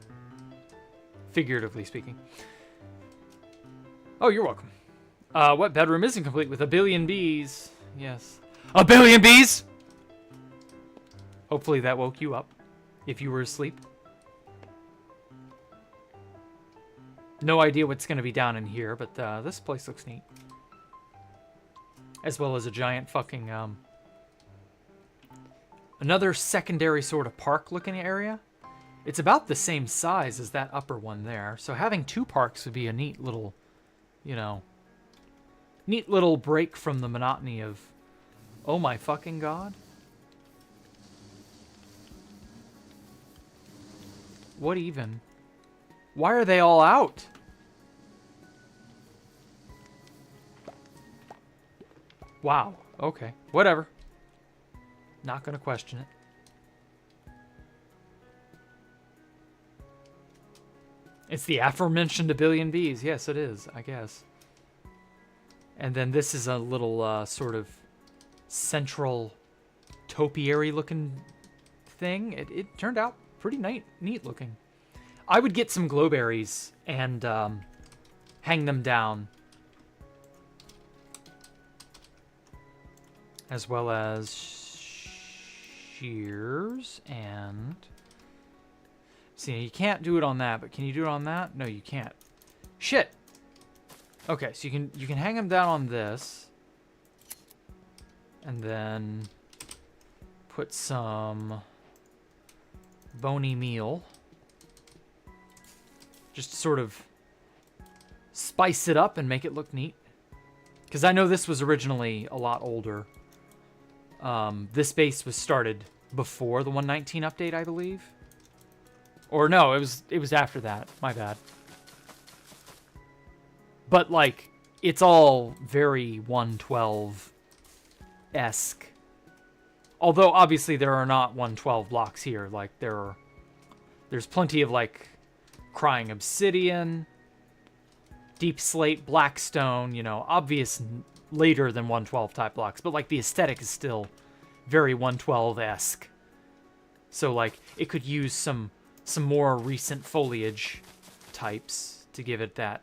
S1: Figuratively speaking. Oh, you're welcome. What bedroom isn't complete with a billion bees? Yes. A billion bees?! Hopefully that woke you up. If you were asleep. No idea what's going to be down in here, but this place looks neat. As well as a giant fucking... another secondary sort of park-looking area. It's about the same size as that upper one there. So having 2 parks would be a neat little, you know... neat little break from the monotony of... oh my fucking god. What even? Why are they all out? Wow. Okay. Whatever. Not gonna question it. It's the aforementioned a billion bees. Yes, it is, I guess. And then this is a little sort of central topiary looking thing. It turned out pretty neat looking. I would get some glowberries and hang them down. As well as shears and... see, you can't do it on that, but can you do it on that? No, you can't. Shit! Okay, so you can hang them down on this. And then put some bony meal. Just to sort of spice it up and make it look neat. Because I know this was originally a lot older. This base was started before the 1.19 update, I believe. Or no, it was after that. My bad. But like, it's all very 112-esque. Although obviously there are not 112 blocks here. Like there's plenty of like crying obsidian, deep slate, black stone, you know, obvious later than 112 type blocks, but like the aesthetic is still very 112-esque. So like it could use some more recent foliage types to give it that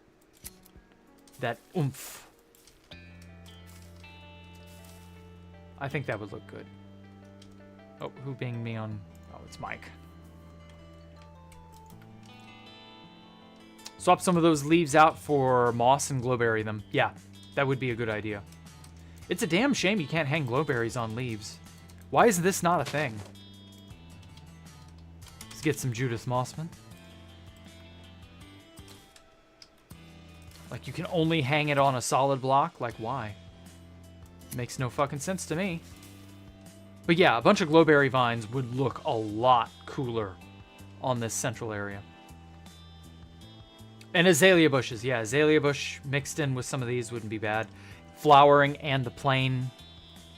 S1: oomph. I think that would look good. Oh, who banged me on? Oh, it's Mike. Swap some of those leaves out for moss and glowberry them. Yeah, that would be a good idea. It's a damn shame you can't hang glowberries on leaves. Why is this not a thing? Let's get some Judith Mossman. Like, you can only hang it on a solid block? Like, why? Makes no fucking sense to me. But yeah, a bunch of glowberry vines would look a lot cooler on this central area. And azalea bushes. Yeah, azalea bush mixed in with some of these wouldn't be bad. Flowering and the plain,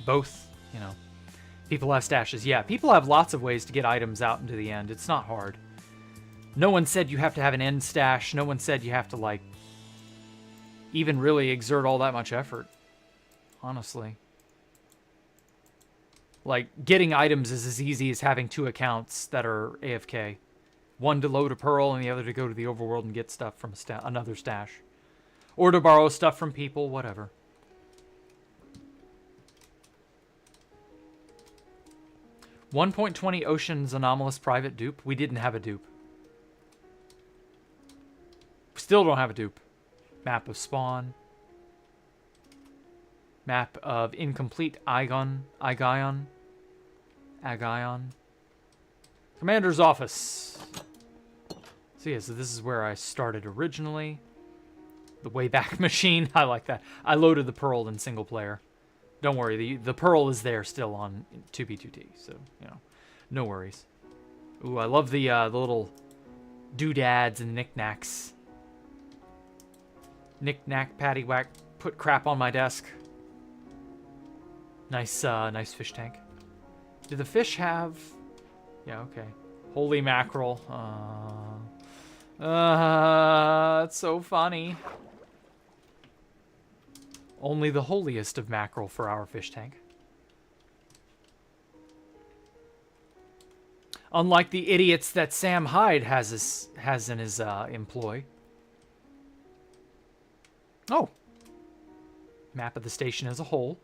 S1: both, you know. People have stashes. Yeah, people have lots of ways to get items out into the end. It's not hard. No one said you have to have an end stash. No one said you have to, like, even really exert all that much effort. Honestly. Like, getting items is as easy as having 2 accounts that are AFK. One to load a pearl and the other to go to the overworld and get stuff from another stash. Or to borrow stuff from people, whatever. .20 Ocean's anomalous private dupe. We didn't have a dupe. Still don't have a dupe. Map of spawn. Map of incomplete Aigon. Commander's office. So yeah, so this is where I started originally. The Wayback Machine. I like that. I loaded the Pearl in single player. Don't worry, the Pearl is there still on 2B2T, so, you know, no worries. Ooh, I love the little doodads and knickknacks. Knick-knack, paddywhack, put crap on my desk. Nice, nice fish tank. Do the fish have... Yeah, okay. Holy mackerel. It's so funny. Only the holiest of mackerel for our fish tank. Unlike the idiots that Sam Hyde has in his employ. Oh. Map of the station as a whole.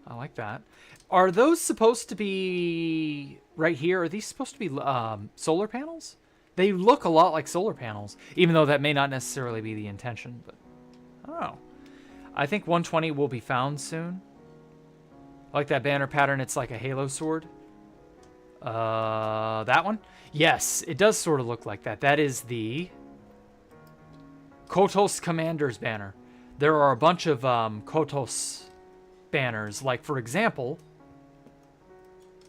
S1: I like that. Are those supposed to be right here? Are these supposed to be solar panels? They look a lot like solar panels, even though that may not necessarily be the intention, but I don't know. I think 120 will be found soon. I like that banner pattern. It's like a halo sword. That one? Yes, it does sort of look like that. That is the Kotos Commander's banner. There are a bunch of Kotos banners. Like, for example,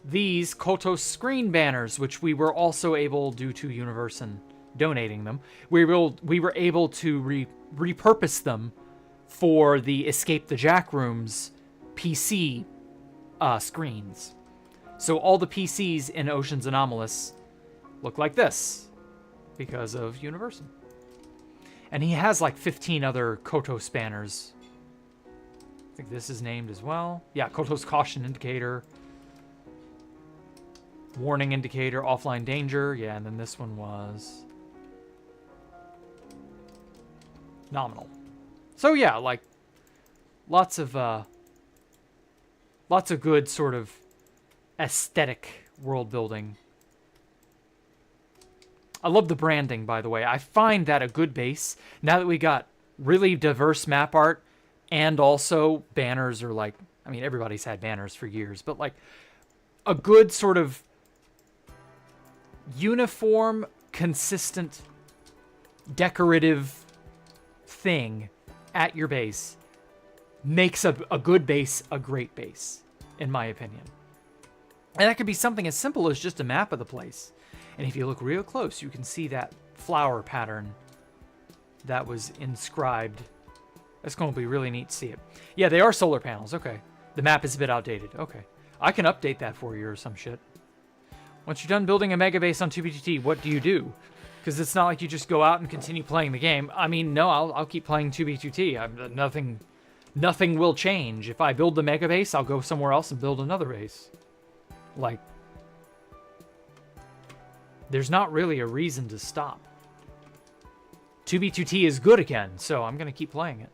S1: these Kotos screen banners, which we were also able, due to Universon donating them, we were able to repurpose them for the Escape the Jack Rooms PC screens. So all the PCs in Ocean's Anomalous look like this because of Universon. And he has like 15 other Kotos banners. I think this is named as well. Yeah, Kotos Caution Indicator. Warning Indicator, Offline Danger. Yeah, and then this one was Nominal. So yeah, like lots of good sort of aesthetic world building. I love the branding, by the way. I find that a good base. Now that we got really diverse map art and also banners are like, I mean, everybody's had banners for years, but like a good sort of uniform, consistent, decorative thing at your base makes a good base a great base, in my opinion. And that could be something as simple as just a map of the place. And if you look real close, you can see that flower pattern that was inscribed. That's going to be really neat to see it. Yeah, they are solar panels. Okay. The map is a bit outdated. Okay. I can update that for you or some shit. Once you're done building a mega base on 2B2T, what do you do? Because it's not like you just go out and continue playing the game. I mean, no, I'll keep playing 2B2T. Nothing will change. If I build the mega base, I'll go somewhere else and build another base. Like, there's not really a reason to stop. 2B2T is good again, so I'm going to keep playing it.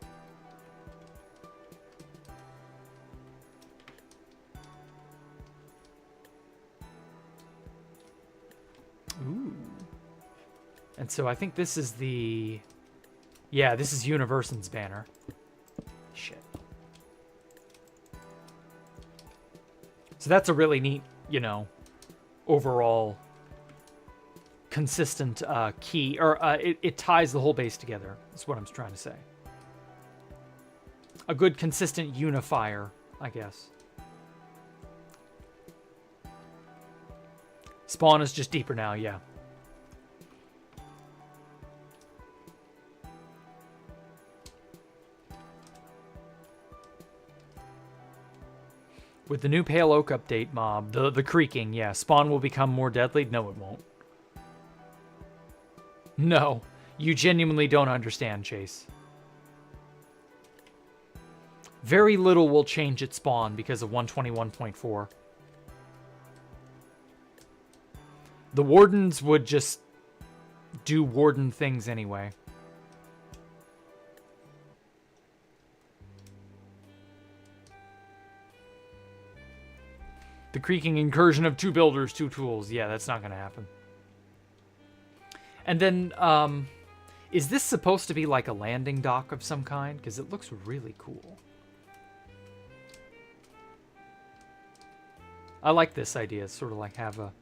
S1: Ooh. And so I think this is the... Yeah, this is Universon's banner. Shit. So that's a really neat, you know, overall consistent key, or it ties the whole base together. That's what I'm trying to say. A good consistent unifier, I guess. Spawn is just deeper now, yeah. With the new Pale Oak update mob, the creaking, yeah, spawn will become more deadly? No, it won't. No, you genuinely don't understand, Chase. Very little will change at spawn because of 121.4. The wardens would just do warden things anyway. The creaking incursion of 2 builders, 2 tools. Yeah, that's not going to happen. And then, is this supposed to be like a landing dock of some kind? Because it looks really cool. I like this idea. Sort of like have a...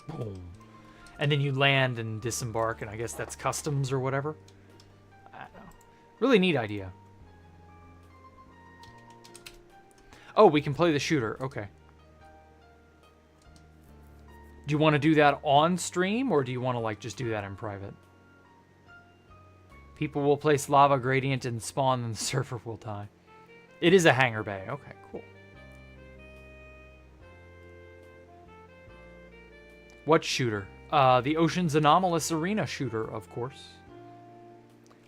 S1: Boom. And then you land and disembark, and I guess that's customs or whatever. I don't know. Really neat idea. Oh, we can play the shooter. Okay. Do you want to do that on stream, or do you want to like just do that in private? People will place lava gradient and spawn, and the server will die. It is a hangar bay. Okay, cool. What shooter? The Ocean's Anomalous Arena shooter, of course.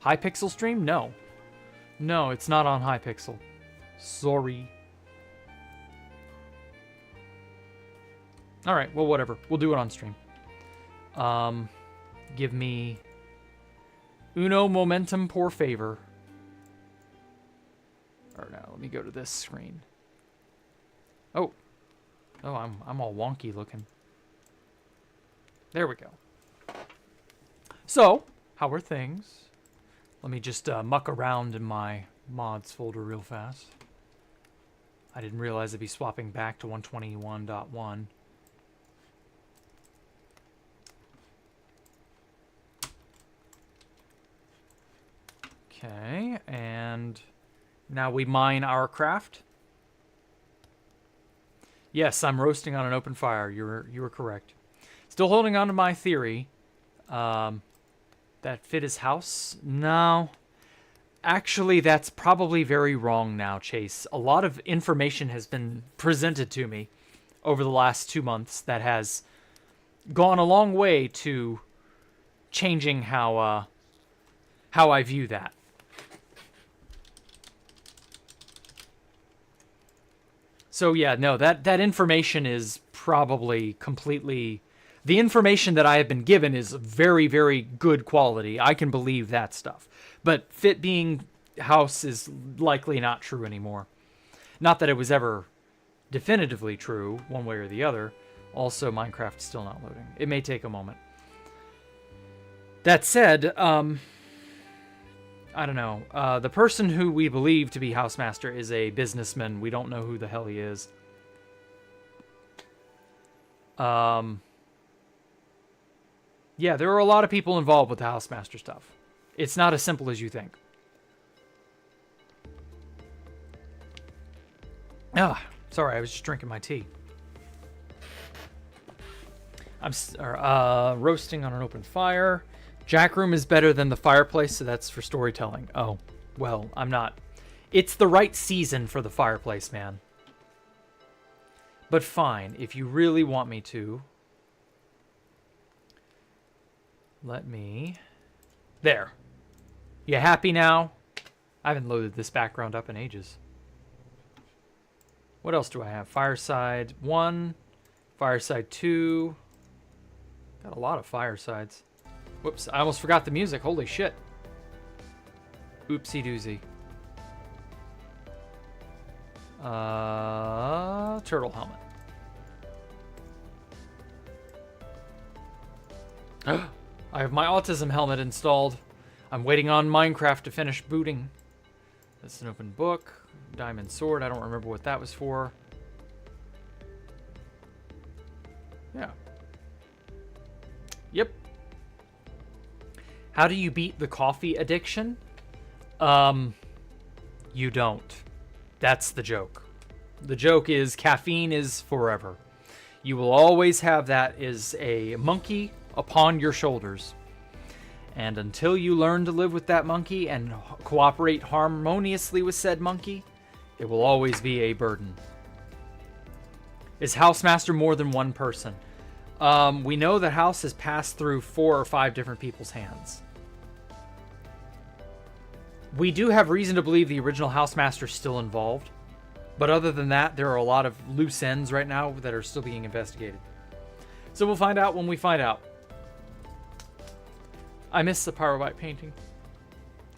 S1: Hypixel stream? No. No, it's not on Hypixel. Sorry. Alright, well, whatever. We'll do it on stream. Give me... Uno momentum por favor. Or no, let me go to this screen. Oh. Oh, I'm all wonky looking. There we go. So, how are things? Let me just muck around in my mods folder real fast. I didn't realize I'd be swapping back to 121.1. Okay, and now we mine our craft. Yes, I'm roasting on an open fire. You were correct. Still holding on to my theory. That fit his house? No. Actually, that's probably very wrong now, Chase. A lot of information has been presented to me over the last 2 months that has gone a long way to changing how I view that. So yeah, no, that information is probably completely... The information that I have been given is very, very good quality. I can believe that stuff. But fit being house is likely not true anymore. Not that it was ever definitively true, one way or the other. Also, Minecraft is still not loading. It may take a moment. That said, I don't know. The person who we believe to be Housemaster is a businessman. We don't know who the hell he is. Yeah, there are a lot of people involved with the Housemaster stuff. It's not as simple as you think. Ah, sorry, I was just drinking my tea. I'm roasting on an open fire. Jack room is better than the fireplace, so that's for storytelling. Oh, well, I'm not. It's the right season for the fireplace, man. But fine, if you really want me to. Let me... There. You happy now? I haven't loaded this background up in ages. What else do I have? Fireside 1. Fireside 2. Got a lot of firesides. Whoops, I almost forgot the music. Holy shit. Oopsie doozy. Turtle helmet. I have my autism helmet installed. I'm waiting on Minecraft to finish booting. That's an open book. Diamond sword. I don't remember what that was for. Yeah. Yep. How do you beat the coffee addiction? You don't. That's the joke. The joke is caffeine is forever. You will always have that as a monkey upon your shoulders. And until you learn to live with that monkey and cooperate harmoniously with said monkey, it will always be a burden. Is Housemaster more than one person? We know the house has passed through 4 or 5 different people's hands. We do have reason to believe the original Housemaster is still involved. But other than that, there are a lot of loose ends right now that are still being investigated. So we'll find out when we find out. I miss the pyrobite painting.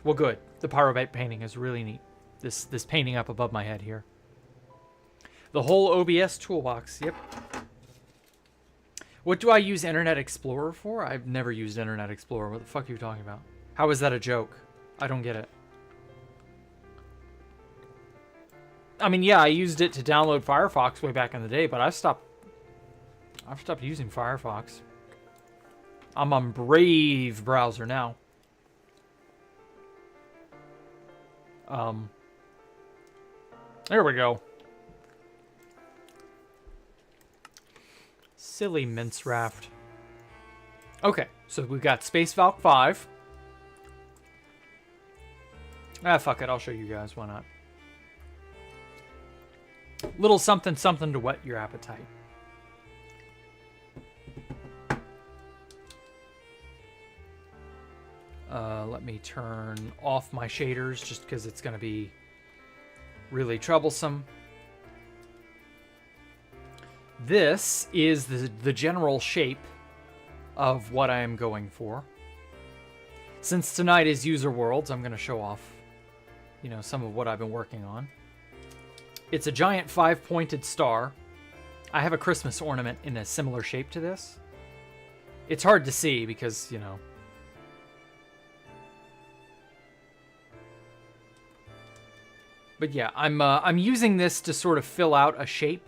S1: Well, good. The pyrobite painting is really neat. This painting up above my head here. The whole OBS toolbox. Yep. What do I use Internet Explorer for? I've never used Internet Explorer. What the fuck are you talking about? How is that a joke? I don't get it. I mean, yeah, I used it to download Firefox way back in the day, but I've stopped using Firefox. I'm on Brave browser now. There we go. Silly mince raft. Okay, so we've got Space Valk 5. Ah, fuck it, I'll show you guys, why not? Little something something to whet your appetite. Let me turn off my shaders just because it's going to be really troublesome. This is the general shape of what I am going for. Since tonight is User Worlds, I'm going to show off, you know, some of what I've been working on. It's a giant 5-pointed star. I have a Christmas ornament in a similar shape to this. It's hard to see because, you know. But yeah, I'm using this to sort of fill out a shape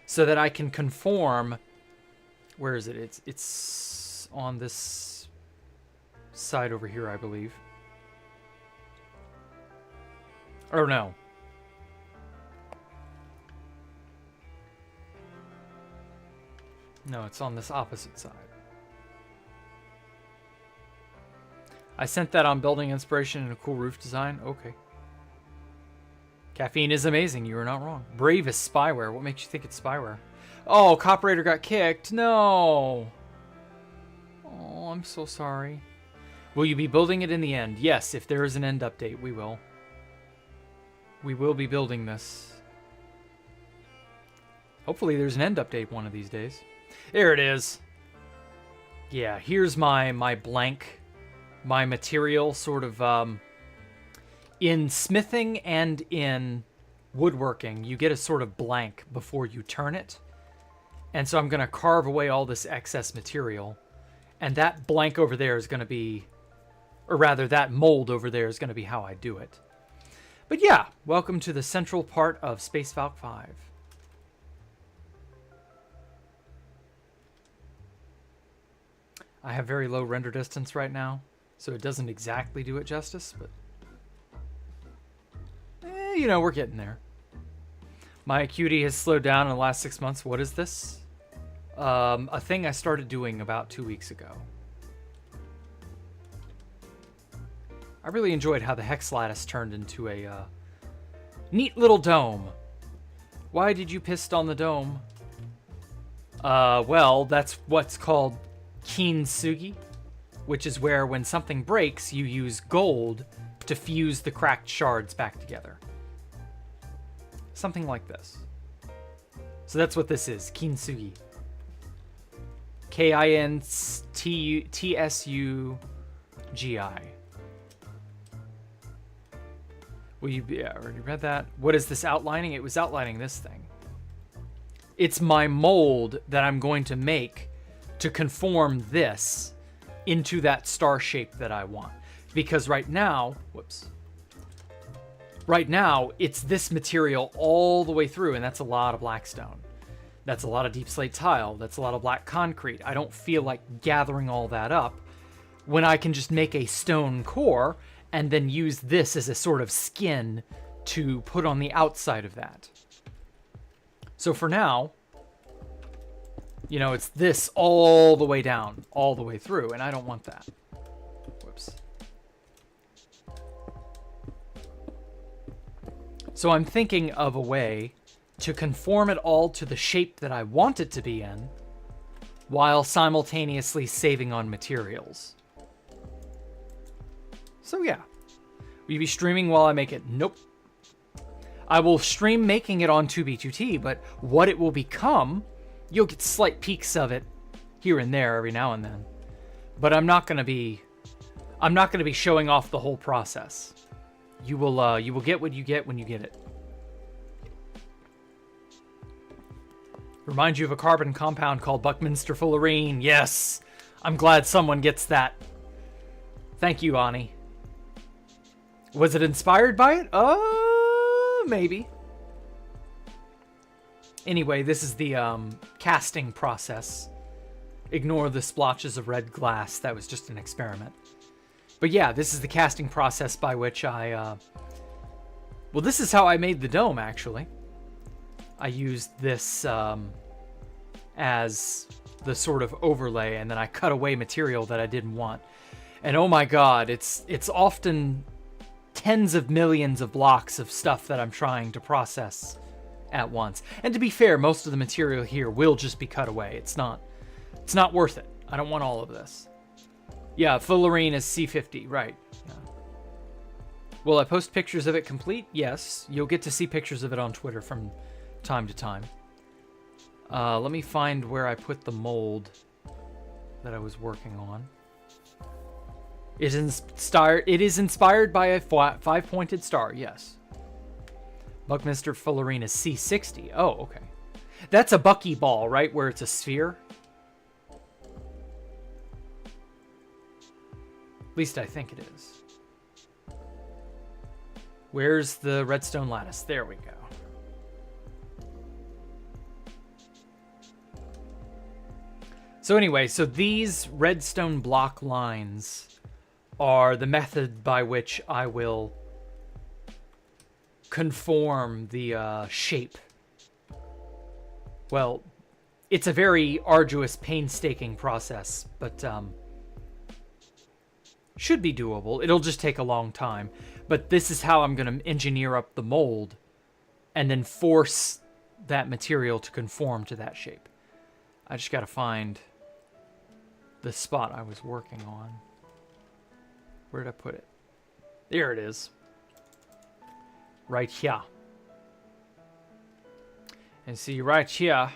S1: so that I can conform. Where is it? It's on this side over here, I believe. Or no. No, it's on this opposite side. I sent that on building inspiration and a cool roof design. Okay. Caffeine is amazing. You are not wrong. Brave is spyware. What makes you think it's spyware? Oh, Copperator got kicked. No. Oh, I'm so sorry. Will you be building it in the end? Yes, if there is an end update, we will. We will be building this. Hopefully there's an end update one of these days. There it is. Yeah, here's my blank, my material sort of, in smithing and in woodworking, you get a sort of blank before you turn it. And so I'm going to carve away all this excess material. And that blank over there is going to be, or rather that mold over there is going to be how I do it. But yeah, welcome to the central part of Space Valk 5. I have very low render distance right now, so it doesn't exactly do it justice, but you know, we're getting there. My acuity has slowed down in the last 6 months. What is this? A thing I started doing about 2 weeks ago. I really enjoyed how the hex lattice turned into a neat little dome. Why did you piss on the dome? Well, that's what's called kintsugi, which is where when something breaks, you use gold to fuse the cracked shards back together. Something like this. So that's what this is, kintsugi. Kintsugi. Well, yeah, I already read that. What is this outlining? It was outlining this thing. It's my mold that I'm going to make to conform this into that star shape that I want. Because right now, right now, it's this material all the way through, and that's a lot of black stone. That's a lot of deep slate tile. That's a lot of black concrete. I don't feel like gathering all that up when I can just make a stone core and then use this as a sort of skin to put on the outside of that. So for now, you know, it's this all the way down, all the way through, and I don't want that. Whoops. So I'm thinking of a way to conform it all to the shape that I want it to be in, while simultaneously saving on materials. So yeah. Will you be streaming while I make it? Nope. I will stream making it on 2B2T, but what it will become, you'll get slight peeks of it here and there every now and then. But I'm not gonna be showing off the whole process. You will get what you get when you get it. Reminds you of a carbon compound called Buckminster fullerene. Yes, I'm glad someone gets that. Thank you, Ani. Was it inspired by it? Maybe. Anyway, this is the casting process. Ignore the splotches of red glass. That was just an experiment. But yeah, this is the casting process by which I... Well, this is how I made the dome, actually. I used this as the sort of overlay, and then I cut away material that I didn't want. And oh my god, it's often tens of millions of blocks of stuff that I'm trying to process at once. And to be fair, most of the material here will just be cut away. It's not worth it. I don't want all of this. Yeah, fullerene is C50, right. Yeah. Will I post pictures of it complete? Yes. You'll get to see pictures of it on Twitter from time to time. Let me find where I put the mold that I was working on. It is inspired by a five-pointed star, yes. Buckminster fullerene is C60. Oh, okay. That's a buckyball, right? Where it's a sphere? At least I think it is. Where's the redstone lattice? There we go. So anyway, so these redstone block lines are the method by which I will conform the shape. Well, it's a very arduous, painstaking process, but should be doable. It'll just take a long time. But this is how I'm going to engineer up the mold and then force that material to conform to that shape. I just got to find the spot I was working on. Where did I put it? There it is. Right here. And see, right here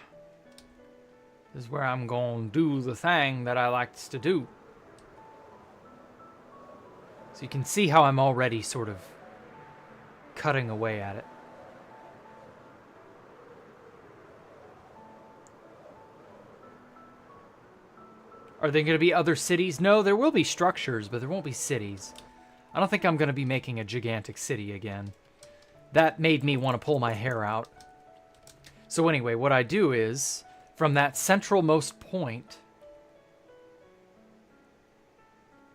S1: is where I'm going to do the thing that I likes to do. So you can see how I'm already sort of cutting away at it. Are there going to be other cities? No, there will be structures, but there won't be cities. I don't think I'm going to be making a gigantic city again. That made me want to pull my hair out. So anyway, what I do is, from that centralmost point,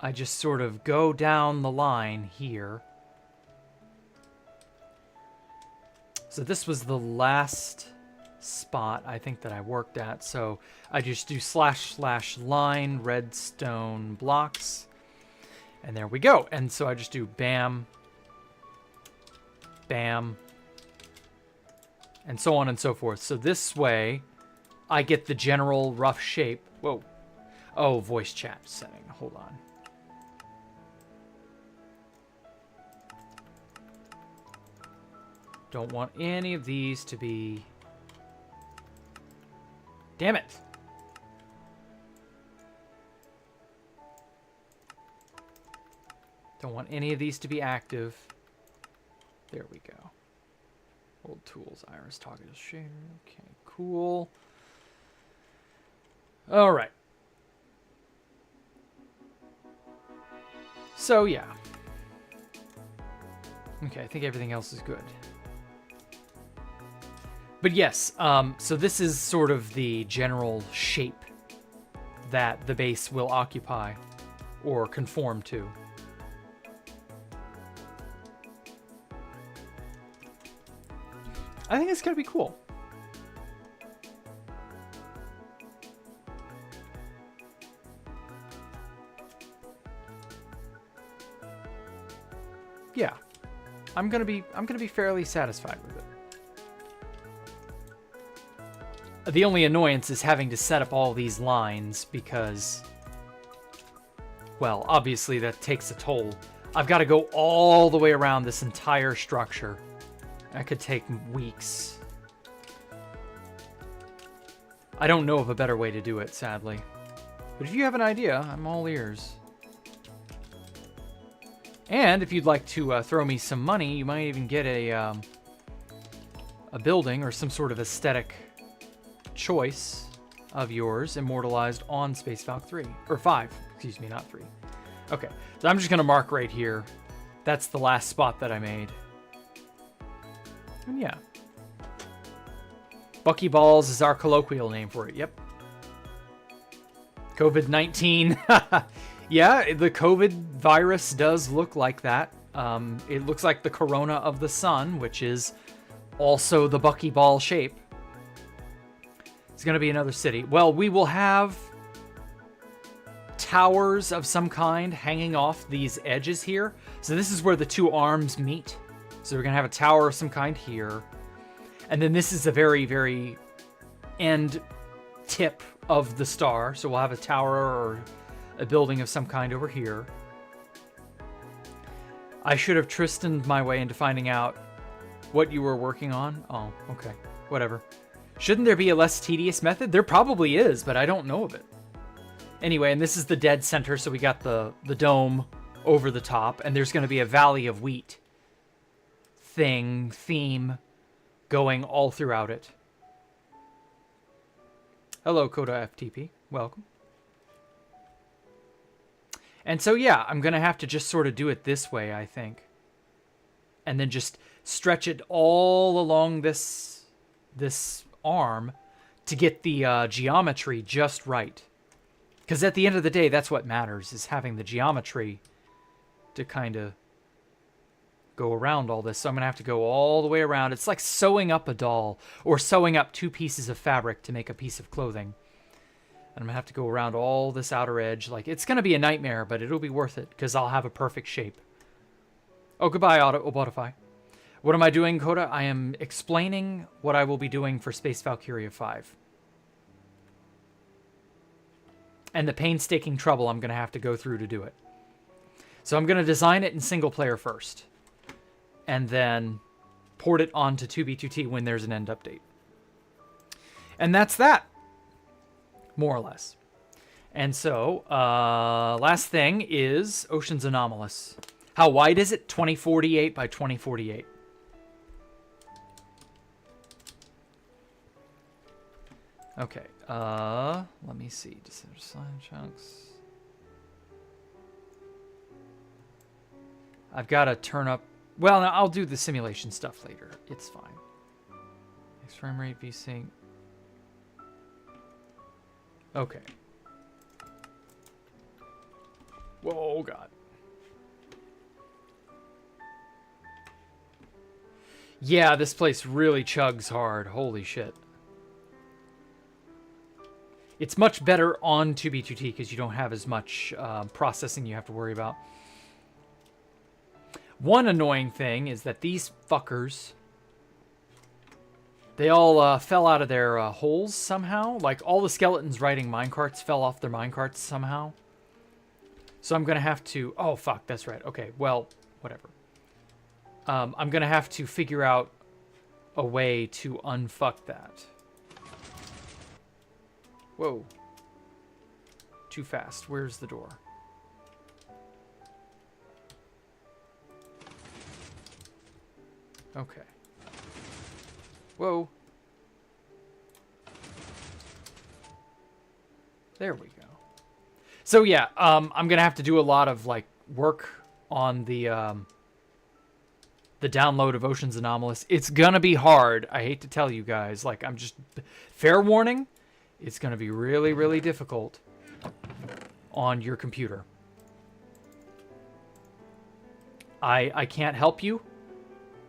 S1: I just sort of go down the line here. So this was the last spot I think that I worked at. So I just do //line redstone blocks. And there we go. And so I just do bam, bam, and so on and so forth. So this way, I get the general rough shape. Whoa. Oh, voice chat setting. Hold on. Don't want any of these to be... Damn it. Don't want any of these to be active. There we go. Old tools, iris, toggle shader. Okay, cool. All right. So, yeah. Okay, I think everything else is good. But yes, so this is sort of the general shape that the base will occupy or conform to. I think it's going to be cool. Yeah. I'm going to be fairly satisfied with it. The only annoyance is having to set up all these lines because, well, obviously that takes a toll. I've got to go all the way around this entire structure. That could take weeks. I don't know of a better way to do it, sadly. But if you have an idea, I'm all ears. And if you'd like to throw me some money, you might even get a building or some sort of aesthetic choice of yours immortalized on Space Valk 3. Or 5. Excuse me, not 3. Okay, so I'm just going to mark right here. That's the last spot that I made. And yeah. Buckyballs is our colloquial name for it, yep. COVID-19. Yeah, the COVID virus does look like that. It looks like the corona of the sun, which is also the buckyball shape. It's going to be another city. Well, we will have towers of some kind hanging off these edges here. So this is where the two arms meet. So we're going to have a tower of some kind here. And then this is the very, very end tip of the star. So we'll have a tower or a building of some kind over here. I should have Tristaned my way into finding out what you were working on. Oh, okay. Whatever. Shouldn't there be a less tedious method? There probably is, but I don't know of it. Anyway, and this is the dead center, so we got the dome over the top, and there's going to be a valley of wheat theme going all throughout it. Hello, Coda FTP. Welcome. And so, yeah, I'm going to have to just sort of do it this way, I think. And then just stretch it all along this arm to get the geometry just right. Because at the end of the day, that's what matters, is having the geometry to kind of go around all this. So I'm going to have to go all the way around. It's like sewing up a doll or sewing up two pieces of fabric to make a piece of clothing. And I'm going to have to go around all this outer edge. Like, it's going to be a nightmare, but it'll be worth it because I'll have a perfect shape. Oh, goodbye, Obotify. What am I doing, Coda? I am explaining what I will be doing for Space Valkyria 5. And the painstaking trouble I'm going to have to go through to do it. So I'm going to design it in single player first. And then port it onto 2B2T when there's an end update. And that's that. More or less. And so, last thing is Ocean's Anomalous. How wide is it? 2048 by 2048. Okay, let me see. Slime chunks. I've got to turn up... Well, no, I'll do the simulation stuff later. It's fine. Next frame rate, VSync. Okay. Whoa, God. Yeah, this place really chugs hard. Holy shit. It's much better on 2B2T because you don't have as much processing you have to worry about. One annoying thing is that these fuckers, they all fell out of their holes somehow. Like, all the skeletons riding minecarts fell off their minecarts somehow. So I'm going to have to... Oh, fuck, that's right. Okay, well, whatever. I'm going to have to figure out a way to unfuck that. Whoa. Too fast. Where's the door? Okay. Whoa. There we go. So yeah, I'm gonna have to do a lot of like work on the download of Ocean's Anomalous. It's gonna be hard. I hate to tell you guys. Like, I'm just... Fair warning, it's gonna be really, really difficult on your computer. I can't help you.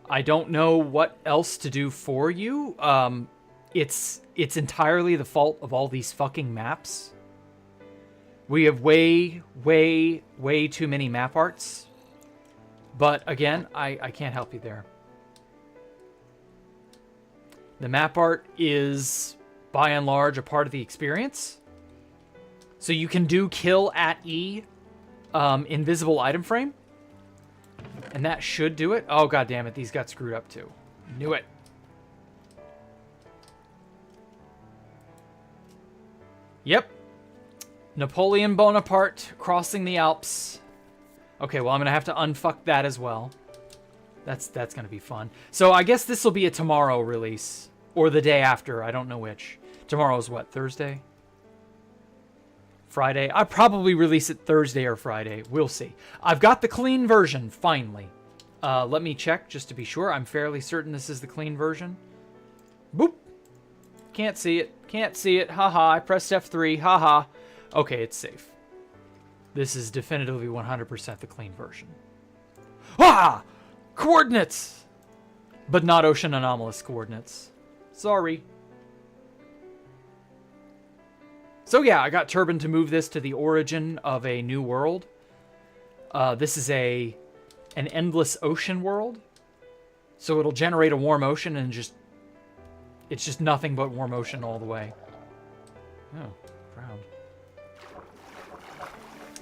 S1: I don't know what else to do for you. It's entirely the fault of all these fucking maps. We have way, way, way too many map arts. But again, I can't help you there. The map art is, by and large, a part of the experience. So you can do kill at E, invisible item frame. And that should do it. Oh, god damn it, these got screwed up too. Knew it. Yep. Napoleon Bonaparte crossing the Alps. Okay, well, I'm going to have to unfuck that as well. That's going to be fun. So I guess this will be a tomorrow release. Or the day after. I don't know which. Tomorrow's what? Thursday? Friday? I'll probably release it Thursday or Friday. We'll see. I've got the clean version, finally. Let me check just to be sure. I'm fairly certain this is the clean version. Boop. Can't see it. Can't see it. Haha. I pressed F3. Haha. Okay, it's safe. This is definitively 100% the clean version. Ah! Coordinates! But not Ocean Anomalous coordinates. Sorry. So yeah, I got Turbine to move this to the origin of a new world. This is an endless ocean world. So it'll generate a warm ocean and it's just nothing but warm ocean all the way. Oh, proud.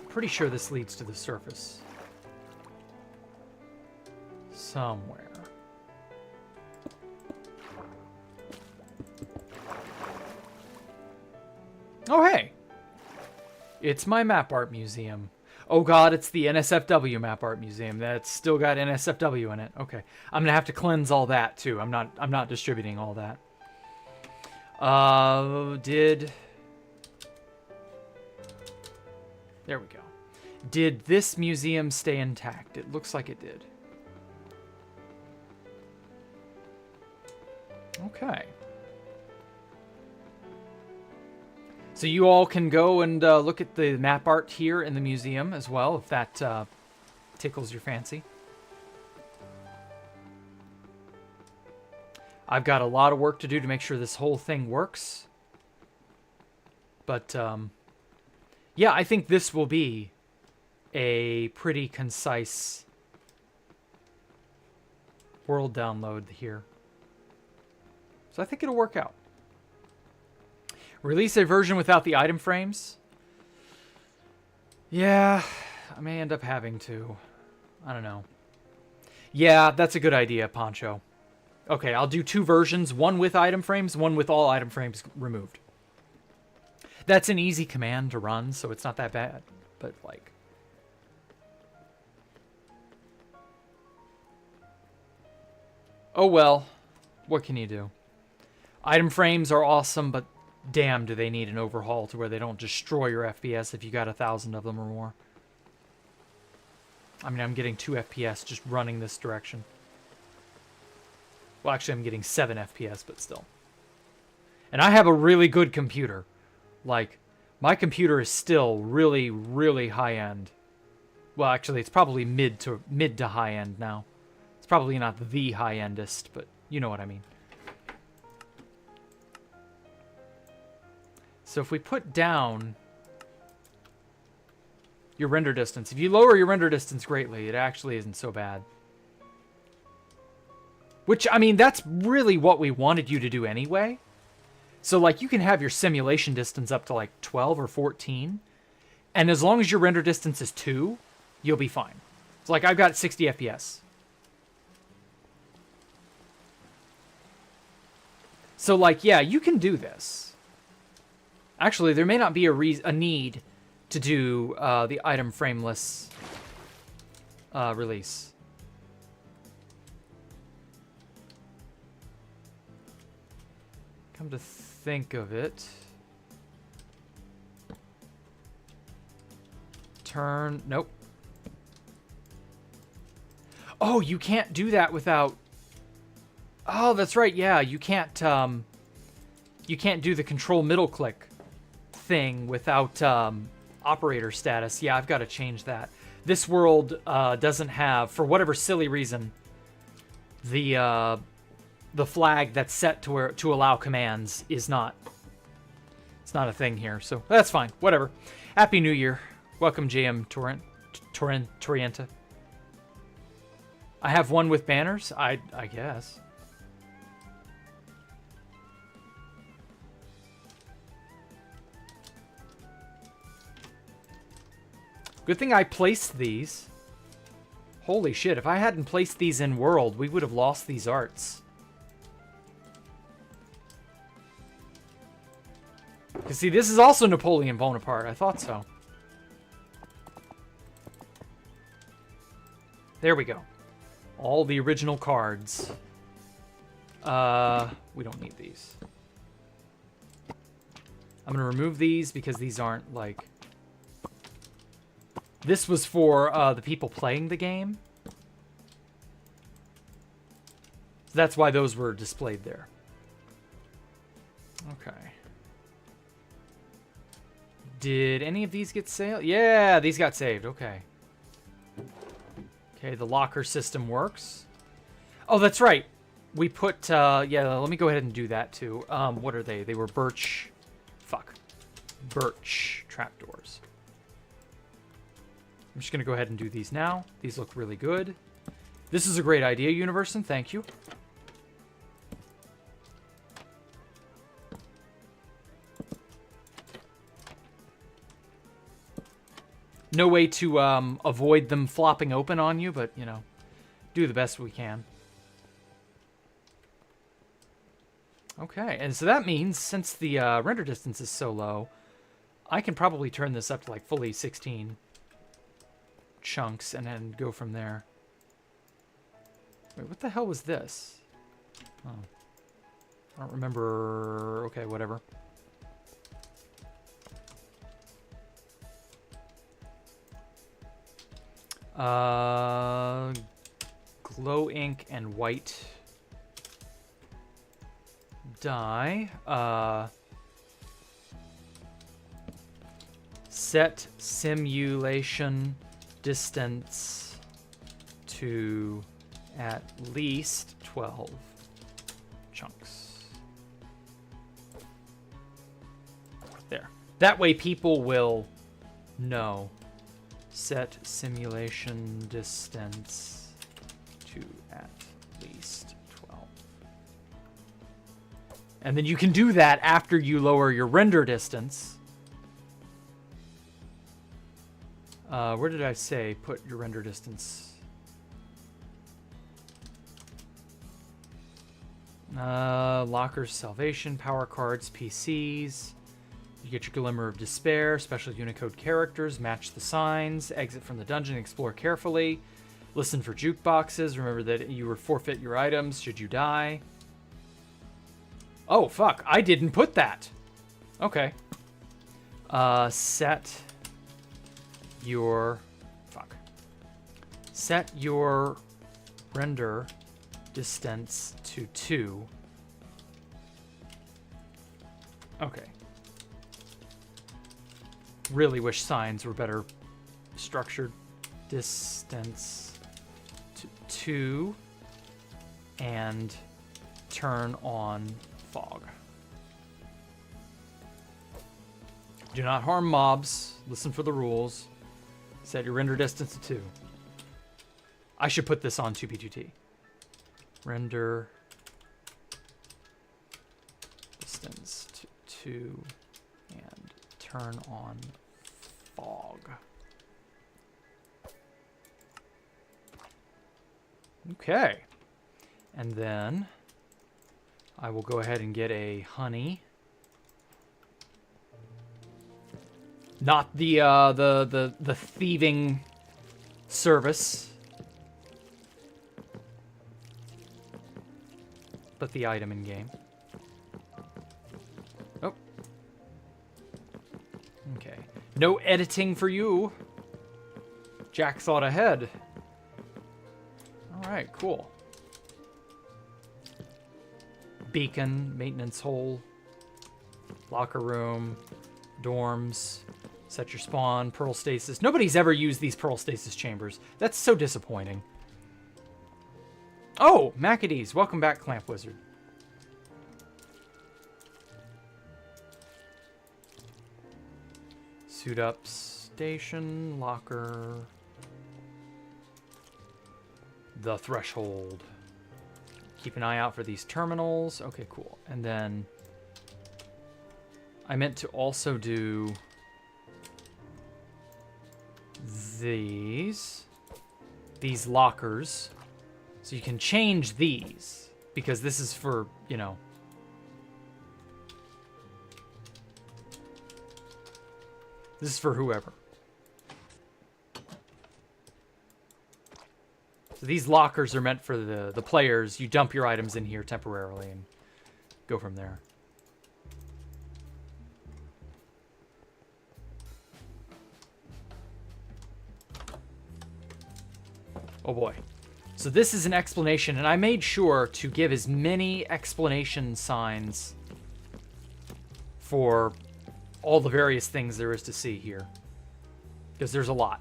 S1: Pretty sure this leads to the surface. Somewhere. Oh, hey! It's my map art museum. Oh god, it's the NSFW map art museum. That's still got NSFW in it. Okay. I'm gonna have to cleanse all that too. I'm not distributing all that. There we go. Did this museum stay intact? It looks like it did. Okay. So you all can go and look at the map art here in the museum as well, if that tickles your fancy. I've got a lot of work to do to make sure this whole thing works. But, yeah, I think this will be a pretty concise world download here. So I think it'll work out. Release a version without the item frames? Yeah, I may end up having to. I don't know. Yeah, that's a good idea, Poncho. Okay, I'll do two versions. One with item frames, one with all item frames removed. That's an easy command to run, so it's not that bad. But, like... oh well. What can you do? Item frames are awesome, but damn, do they need an overhaul to where they don't destroy your FPS if you got 1,000 of them or more. I mean, I'm getting 2 FPS just running this direction. Well, actually, I'm getting 7 FPS, but still. And I have a really good computer. Like, my computer is still really, really high-end. Well, actually, it's probably mid to high-end now. It's probably not the high-endest, but you know what I mean. So if we put down your render distance, if you lower your render distance greatly, it actually isn't so bad. Which, I mean, that's really what we wanted you to do anyway. So, like, you can have your simulation distance up to, like, 12 or 14. And as long as your render distance is 2, you'll be fine. It's like, I've got 60 FPS. So, like, yeah, you can do this. Actually, there may not be a need to do the item frameless release. Come to think of it. Nope. Oh, you can't do that without... Oh, that's right, yeah, you can't do the control middle click thing without operator status. Yeah, I've got to change that. This world doesn't have, for whatever silly reason, the flag that's set to allow commands is not. It's not a thing here, so that's fine. Whatever. Happy New Year. Welcome, JM Torienta. I have one with banners. I guess. Good thing I placed these. Holy shit, if I hadn't placed these in world, we would have lost these arts. Because see, this is also Napoleon Bonaparte. I thought so. There we go. All the original cards. We don't need these. I'm going to remove these because these aren't, like... This was for the people playing the game. So that's why those were displayed there. Okay. Did any of these get saved? Yeah, these got saved. Okay. Okay, the locker system works. Oh, that's right. We put, yeah, let me go ahead and do that too. What are they? They were birch. Fuck. Birch trapdoors. I'm just going to go ahead and do these now. These look really good. This is a great idea, Universin. Thank you. No way to avoid them flopping open on you, but, you know, do the best we can. Okay, and so that means, since the render distance is so low, I can probably turn this up to, like, fully 16 chunks and then go from there. Wait, what the hell was this? Oh. I don't remember. Okay, whatever. Glow ink and white dye. Set simulation distance to at least 12 chunks. There. That way people will know. Set simulation distance to at least 12. And then you can do that after you lower your render distance. Where did I say put your render distance? Lockers, salvation, power cards, PCs. You get your Glimmer of Despair, special Unicode characters, match the signs, exit from the dungeon, explore carefully, listen for jukeboxes, remember that you will forfeit your items should you die. Oh, fuck, I didn't put that. Okay. Set your render distance to 2. Okay. Really wish signs were better structured. Distance to 2. and turn on fog. Do not harm mobs. Listen for the rules. Set your render distance to 2. I should put this on 2B2T. Render distance to 2 and turn on fog. Okay. And then I will go ahead and get a honey. Not the thieving service, but the item in game. Oh. Okay. No editing for you. Jack thought ahead. All right, cool. Beacon, maintenance hole, locker room, dorms, set your spawn, pearl stasis. Nobody's ever used these pearl stasis chambers. That's so disappointing. Oh, Macadees, welcome back, Clamp Wizard. Suit up, station, locker, the threshold. Keep an eye out for these terminals. Okay, cool. And then I meant to also do these lockers. So you can change these because this is for, you know, this is for whoever. So these lockers are meant for the players. You dump your items in here temporarily and go from there. Oh boy. So this is an explanation, and I made sure to give as many explanation signs for all the various things there is to see here, because there's a lot.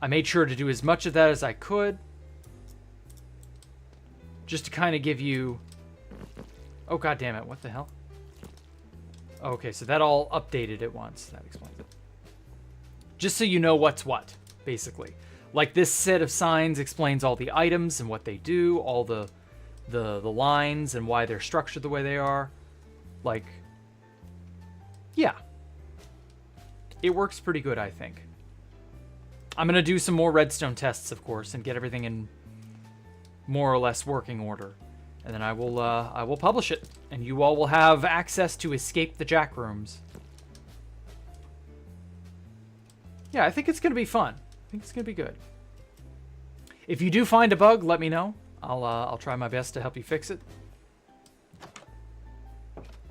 S1: I made sure to do as much of that as I could, just to kind of give you... Oh, god damn it, what the hell? Okay, so that all updated at once. That explains it. Just so you know what's what, basically. Like, this set of signs explains all the items and what they do, all the lines and why they're structured the way they are. Like, yeah. It works pretty good, I think. I'm going to do some more redstone tests, of course, and get everything in more or less working order. And then I will publish it, and you all will have access to escape the Jack rooms. Yeah, I think it's going to be fun. I think it's going to be good. If you do find a bug, let me know. I'll try my best to help you fix it.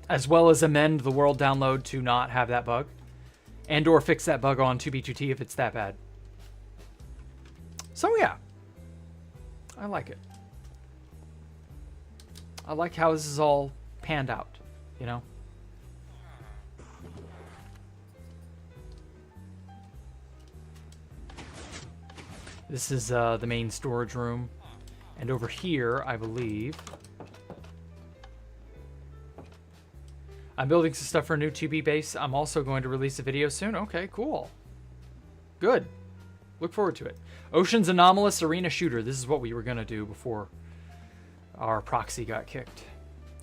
S1: As well as amend the world download to not have that bug. And or fix that bug on 2B2T if it's that bad. So yeah. I like it. I like how this is all panned out, you know? This is the main storage room. And over here, I believe... I'm building some stuff for a new 2B base. I'm also going to release a video soon. Okay, cool. Good. Look forward to it. Ocean's Anomalous Arena Shooter. This is what we were going to do before our proxy got kicked.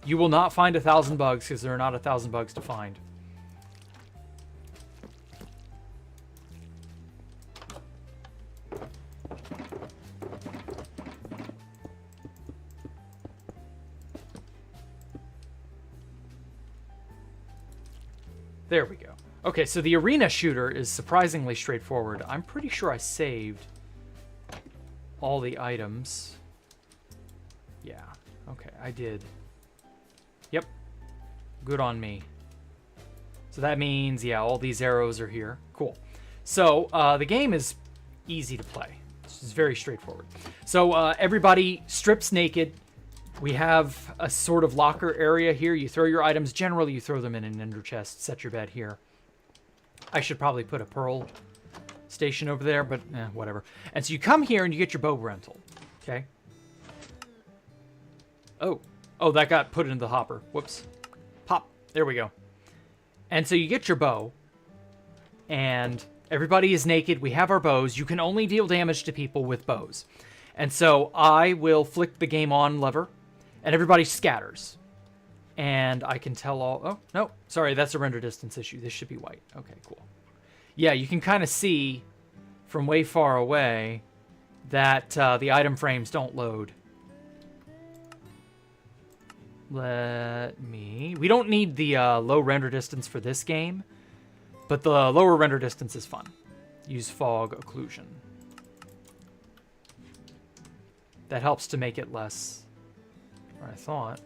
S1: You will not find 1,000 bugs because there are not 1,000 bugs to find. There we go. Okay, so the arena shooter is surprisingly straightforward. I'm pretty sure I saved all the items. Yeah, okay, I did. Yep, good on me. So that means, yeah, all these arrows are here. Cool. So the game is easy to play. It's very straightforward. So everybody strips naked. We have a sort of locker area here. You throw your items. Generally, you throw them in an ender chest. Set your bed here. I should probably put a pearl station over there, but whatever. And so you come here and you get your bow rental. Okay? Oh. Oh, that got put into the hopper. Whoops. Pop. There we go. And so you get your bow. And everybody is naked. We have our bows. You can only deal damage to people with bows. And so I will flick the game on lever. And everybody scatters. And I can tell all... Oh, no. Sorry, that's a render distance issue. This should be white. Okay, cool. Yeah, you can kind of see from way far away that the item frames don't load. We don't need the low render distance for this game, but the lower render distance is fun. Use fog occlusion. That helps to make it less, or I thought.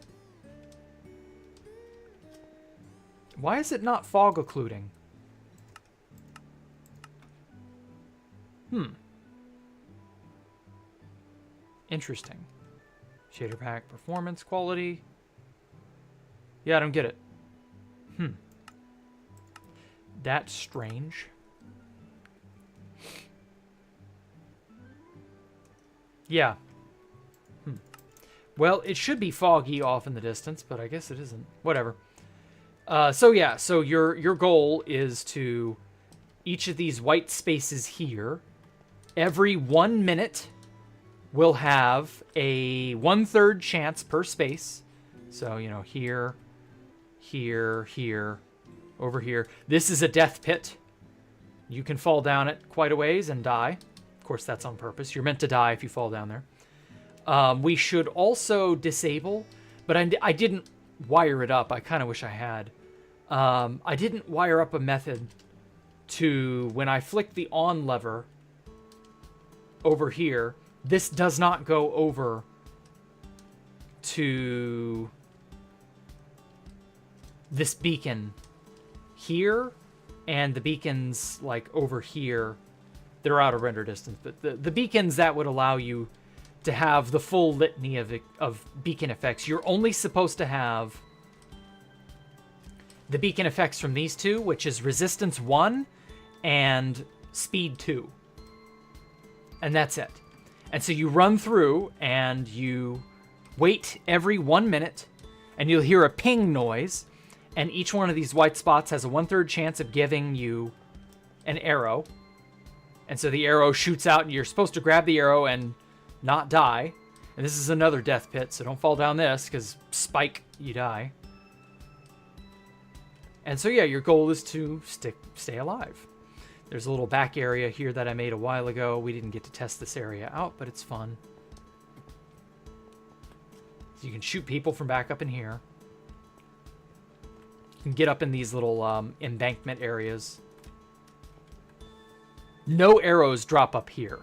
S1: Why is it not fog occluding? Interesting. Shader pack, performance, quality. Yeah, I don't get it. That's strange. Yeah. Well, it should be foggy off in the distance, but I guess it isn't. Whatever. So yeah, so your goal is to each of these white spaces here, every 1 minute will have a 1/3 chance per space. So, you know, here, here, here, over here. This is a death pit. You can fall down it quite a ways and die. Of course, that's on purpose. You're meant to die if you fall down there. We should also disable, but I didn't wire it up. I kind of wish I had. I didn't wire up a method to, when I flick the on lever over here, this does not go over to this beacon here, and the beacons like over here, they're out of render distance, but the beacons that would allow you to have the full litany of beacon effects, you're only supposed to have the beacon effects from these two, which is resistance 1 and speed 2. And that's it. And so you run through and you wait every 1 minute and you'll hear a ping noise. And each one of these white spots has a 1/3 chance of giving you an arrow. And so the arrow shoots out and you're supposed to grab the arrow and not die. And this is another death pit, so don't fall down this, because spike, you die. And so yeah, your goal is to stay alive. There's a little back area here that I made a while ago. We didn't get to test this area out, but it's fun. So you can shoot people from back up in here. You can get up in these little embankment areas. No arrows drop up here.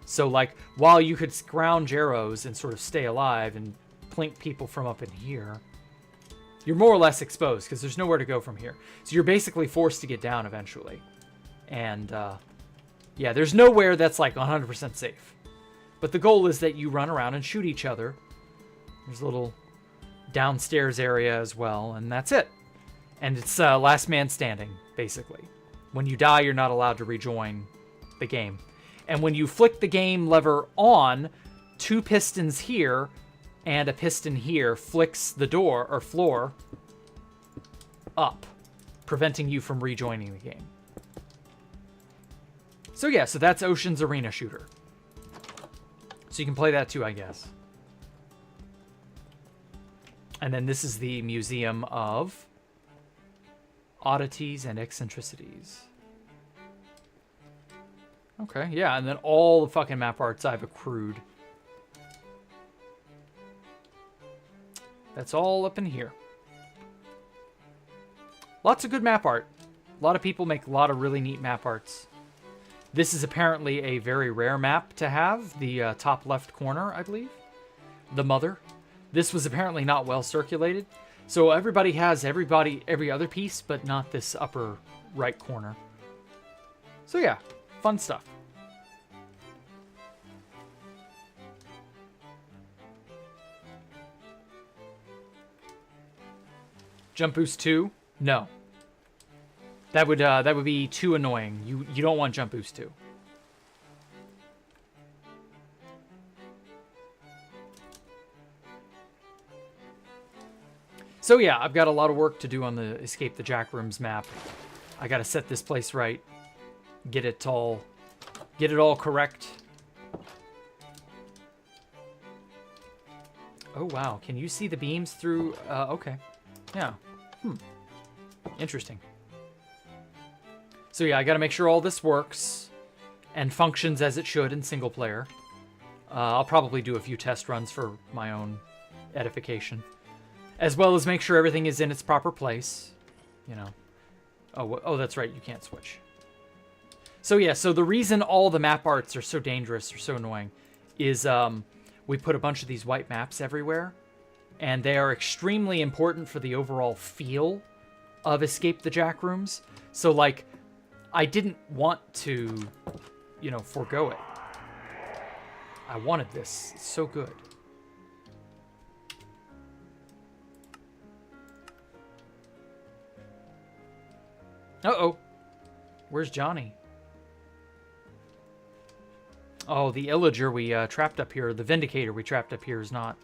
S1: So like, while you could scrounge arrows and sort of stay alive and plink people from up in here, you're more or less exposed because there's nowhere to go from here. So you're basically forced to get down eventually. And yeah, there's nowhere that's like 100% safe. But the goal is that you run around and shoot each other. There's a little downstairs area as well, and that's it. And it's last man standing, basically. When you die, you're not allowed to rejoin the game. And when you flick the game lever on, 2 pistons here and a piston here flicks the door or floor up, preventing you from rejoining the game. So yeah, so that's Ocean's Arena Shooter. So you can play that too, I guess. And then this is the Museum of Oddities and Eccentricities. Okay, yeah, and then all the fucking map arts I've accrued. That's all up in here. Lots of good map art. A lot of people make a lot of really neat map arts. This is apparently a very rare map to have. The top left corner, I believe. The Mother. This was apparently not well circulated. So everybody has every other piece, but not this upper right corner. So yeah, fun stuff. Jump boost 2? No. That would be too annoying. You don't want jump boost 2. So yeah, I've got a lot of work to do on the Escape the Jack Rooms map. I gotta set this place right, get it all correct. Oh wow, can you see the beams through? Okay, yeah. Interesting. So yeah, I gotta make sure all this works and functions as it should in single player. I'll probably do a few test runs for my own edification, as well as make sure everything is in its proper place, you know. Oh, that's right, you can't switch. So yeah, so the reason all the map arts are so dangerous or so annoying is we put a bunch of these white maps everywhere, and they are extremely important for the overall feel of Escape the Jack Rooms. So like, I didn't want to, you know, forego it. I wanted this. It's so good. Uh-oh. Where's Johnny? Oh, the Illager we trapped up here, the Vindicator we trapped up here is not.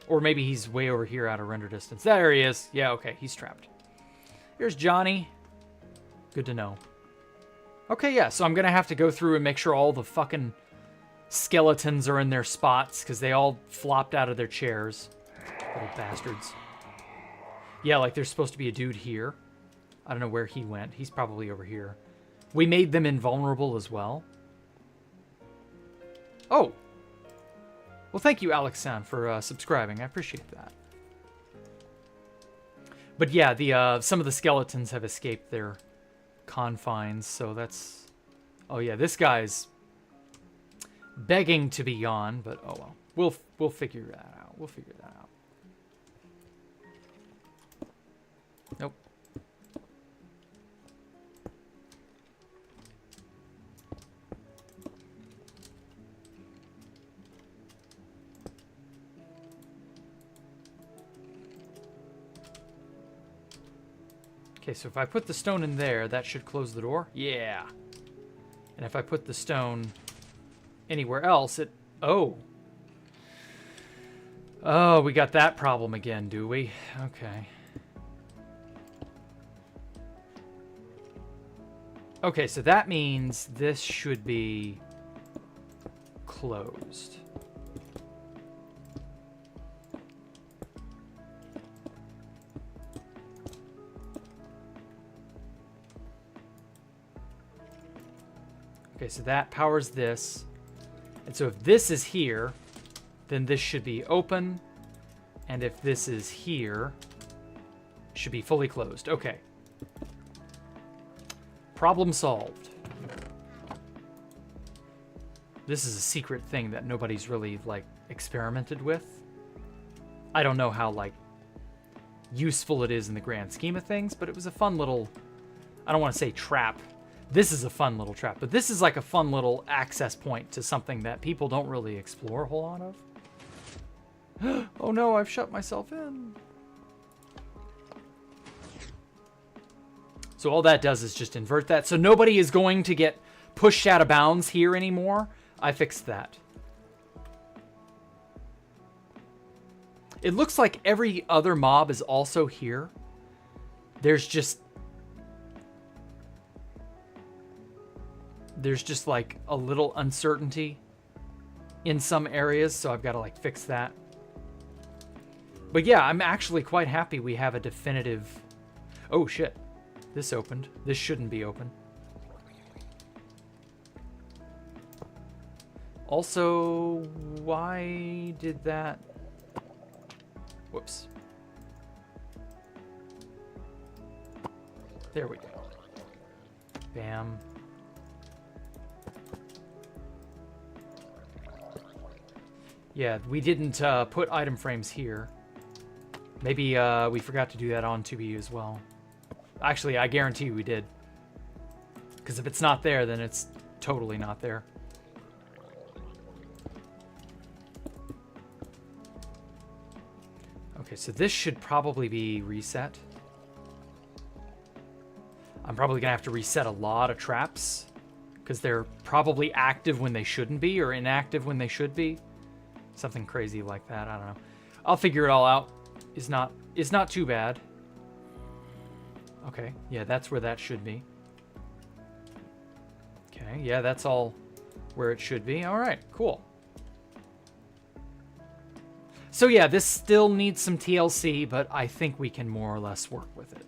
S1: Or maybe he's way over here out of render distance. There he is. Yeah, okay, he's trapped. Here's Johnny. Good to know. Okay, yeah, so I'm going to have to go through and make sure all the fucking skeletons are in their spots, because they all flopped out of their chairs. Little bastards. Yeah, like there's supposed to be a dude here. I don't know where he went. He's probably over here. We made them invulnerable as well. Oh! Well, thank you, Alex Sound, for subscribing. I appreciate that. But yeah, the some of the skeletons have escaped their confines, so that's... Oh yeah, this guy's begging to be gone, but oh well. We'll figure that out. We'll figure that out. Nope. Okay, so if I put the stone in there, that should close the door. Yeah. And if I put the stone anywhere else, it... Oh. Oh, we got that problem again, do we? Okay. Okay, so that means this should be closed. Okay, so that powers this. And so if this is here, then this should be open. And if this is here, it should be fully closed. Okay. Problem solved. This is a secret thing that nobody's really, like, experimented with. I don't know how, like, useful it is in the grand scheme of things, but it was a fun little... I don't want to say trap. This is a fun little trap, but this is like a fun little access point to something that people don't really explore a whole lot of. Oh no, I've shut myself in. So all that does is just invert that. So nobody is going to get pushed out of bounds here anymore. I fixed that. It looks like every other mob is also here. There's just like a little uncertainty in some areas, so I've got to like fix that. But yeah, I'm actually quite happy we have a definitive... Oh shit, this opened. This shouldn't be open. Also, why did that... Whoops. There we go. Bam. Yeah, we didn't put item frames here. Maybe we forgot to do that on 2B as well. Actually, I guarantee we did. Because if it's not there, then it's totally not there. Okay, so this should probably be reset. I'm probably going to have to reset a lot of traps. Because they're probably active when they shouldn't be, or inactive when they should be. Something crazy like that, I don't know. I'll figure it all out. Is not too bad. Okay, yeah, that's where that should be. Okay, yeah, that's all where it should be. All right, cool. So yeah, this still needs some TLC, but I think we can more or less work with it.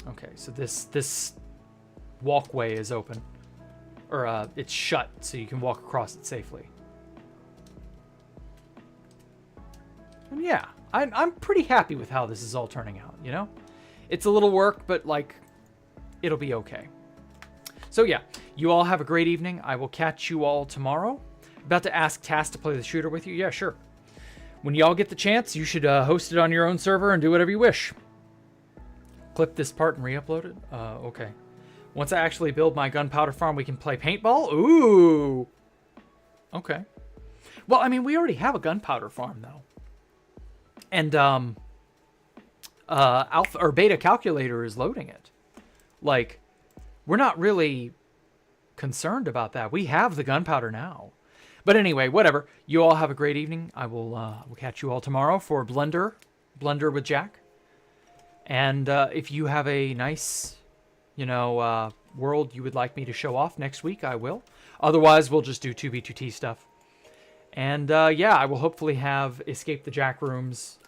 S1: Okay, so this walkway is open. Or it's shut, so you can walk across it safely. And yeah, I'm pretty happy with how this is all turning out, you know? It's a little work, but like, it'll be okay. So yeah, you all have a great evening. I will catch you all tomorrow. About to ask Tass to play the shooter with you. Yeah, sure. When y'all get the chance, you should host it on your own server and do whatever you wish. Clip this part and re-upload it? Okay. Once I actually build my gunpowder farm, we can play paintball? Ooh. Okay. Well, I mean, we already have a gunpowder farm, though. And, alpha or beta calculator is loading it. Like, we're not really concerned about that. We have the gunpowder now. But anyway, whatever. You all have a great evening. I will catch you all tomorrow for Blender with Jack. And if you have a nice, you know, world you would like me to show off next week, I will. Otherwise, we'll just do 2B2T stuff. And yeah, I will hopefully have Escape the Jack rooms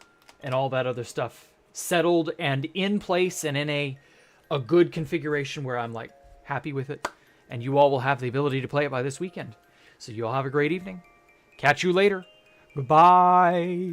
S1: and all that other stuff settled and in place and in a good configuration where I'm like happy with it. And you all will have the ability to play it by this weekend. So you all have a great evening. Catch you later. Goodbye.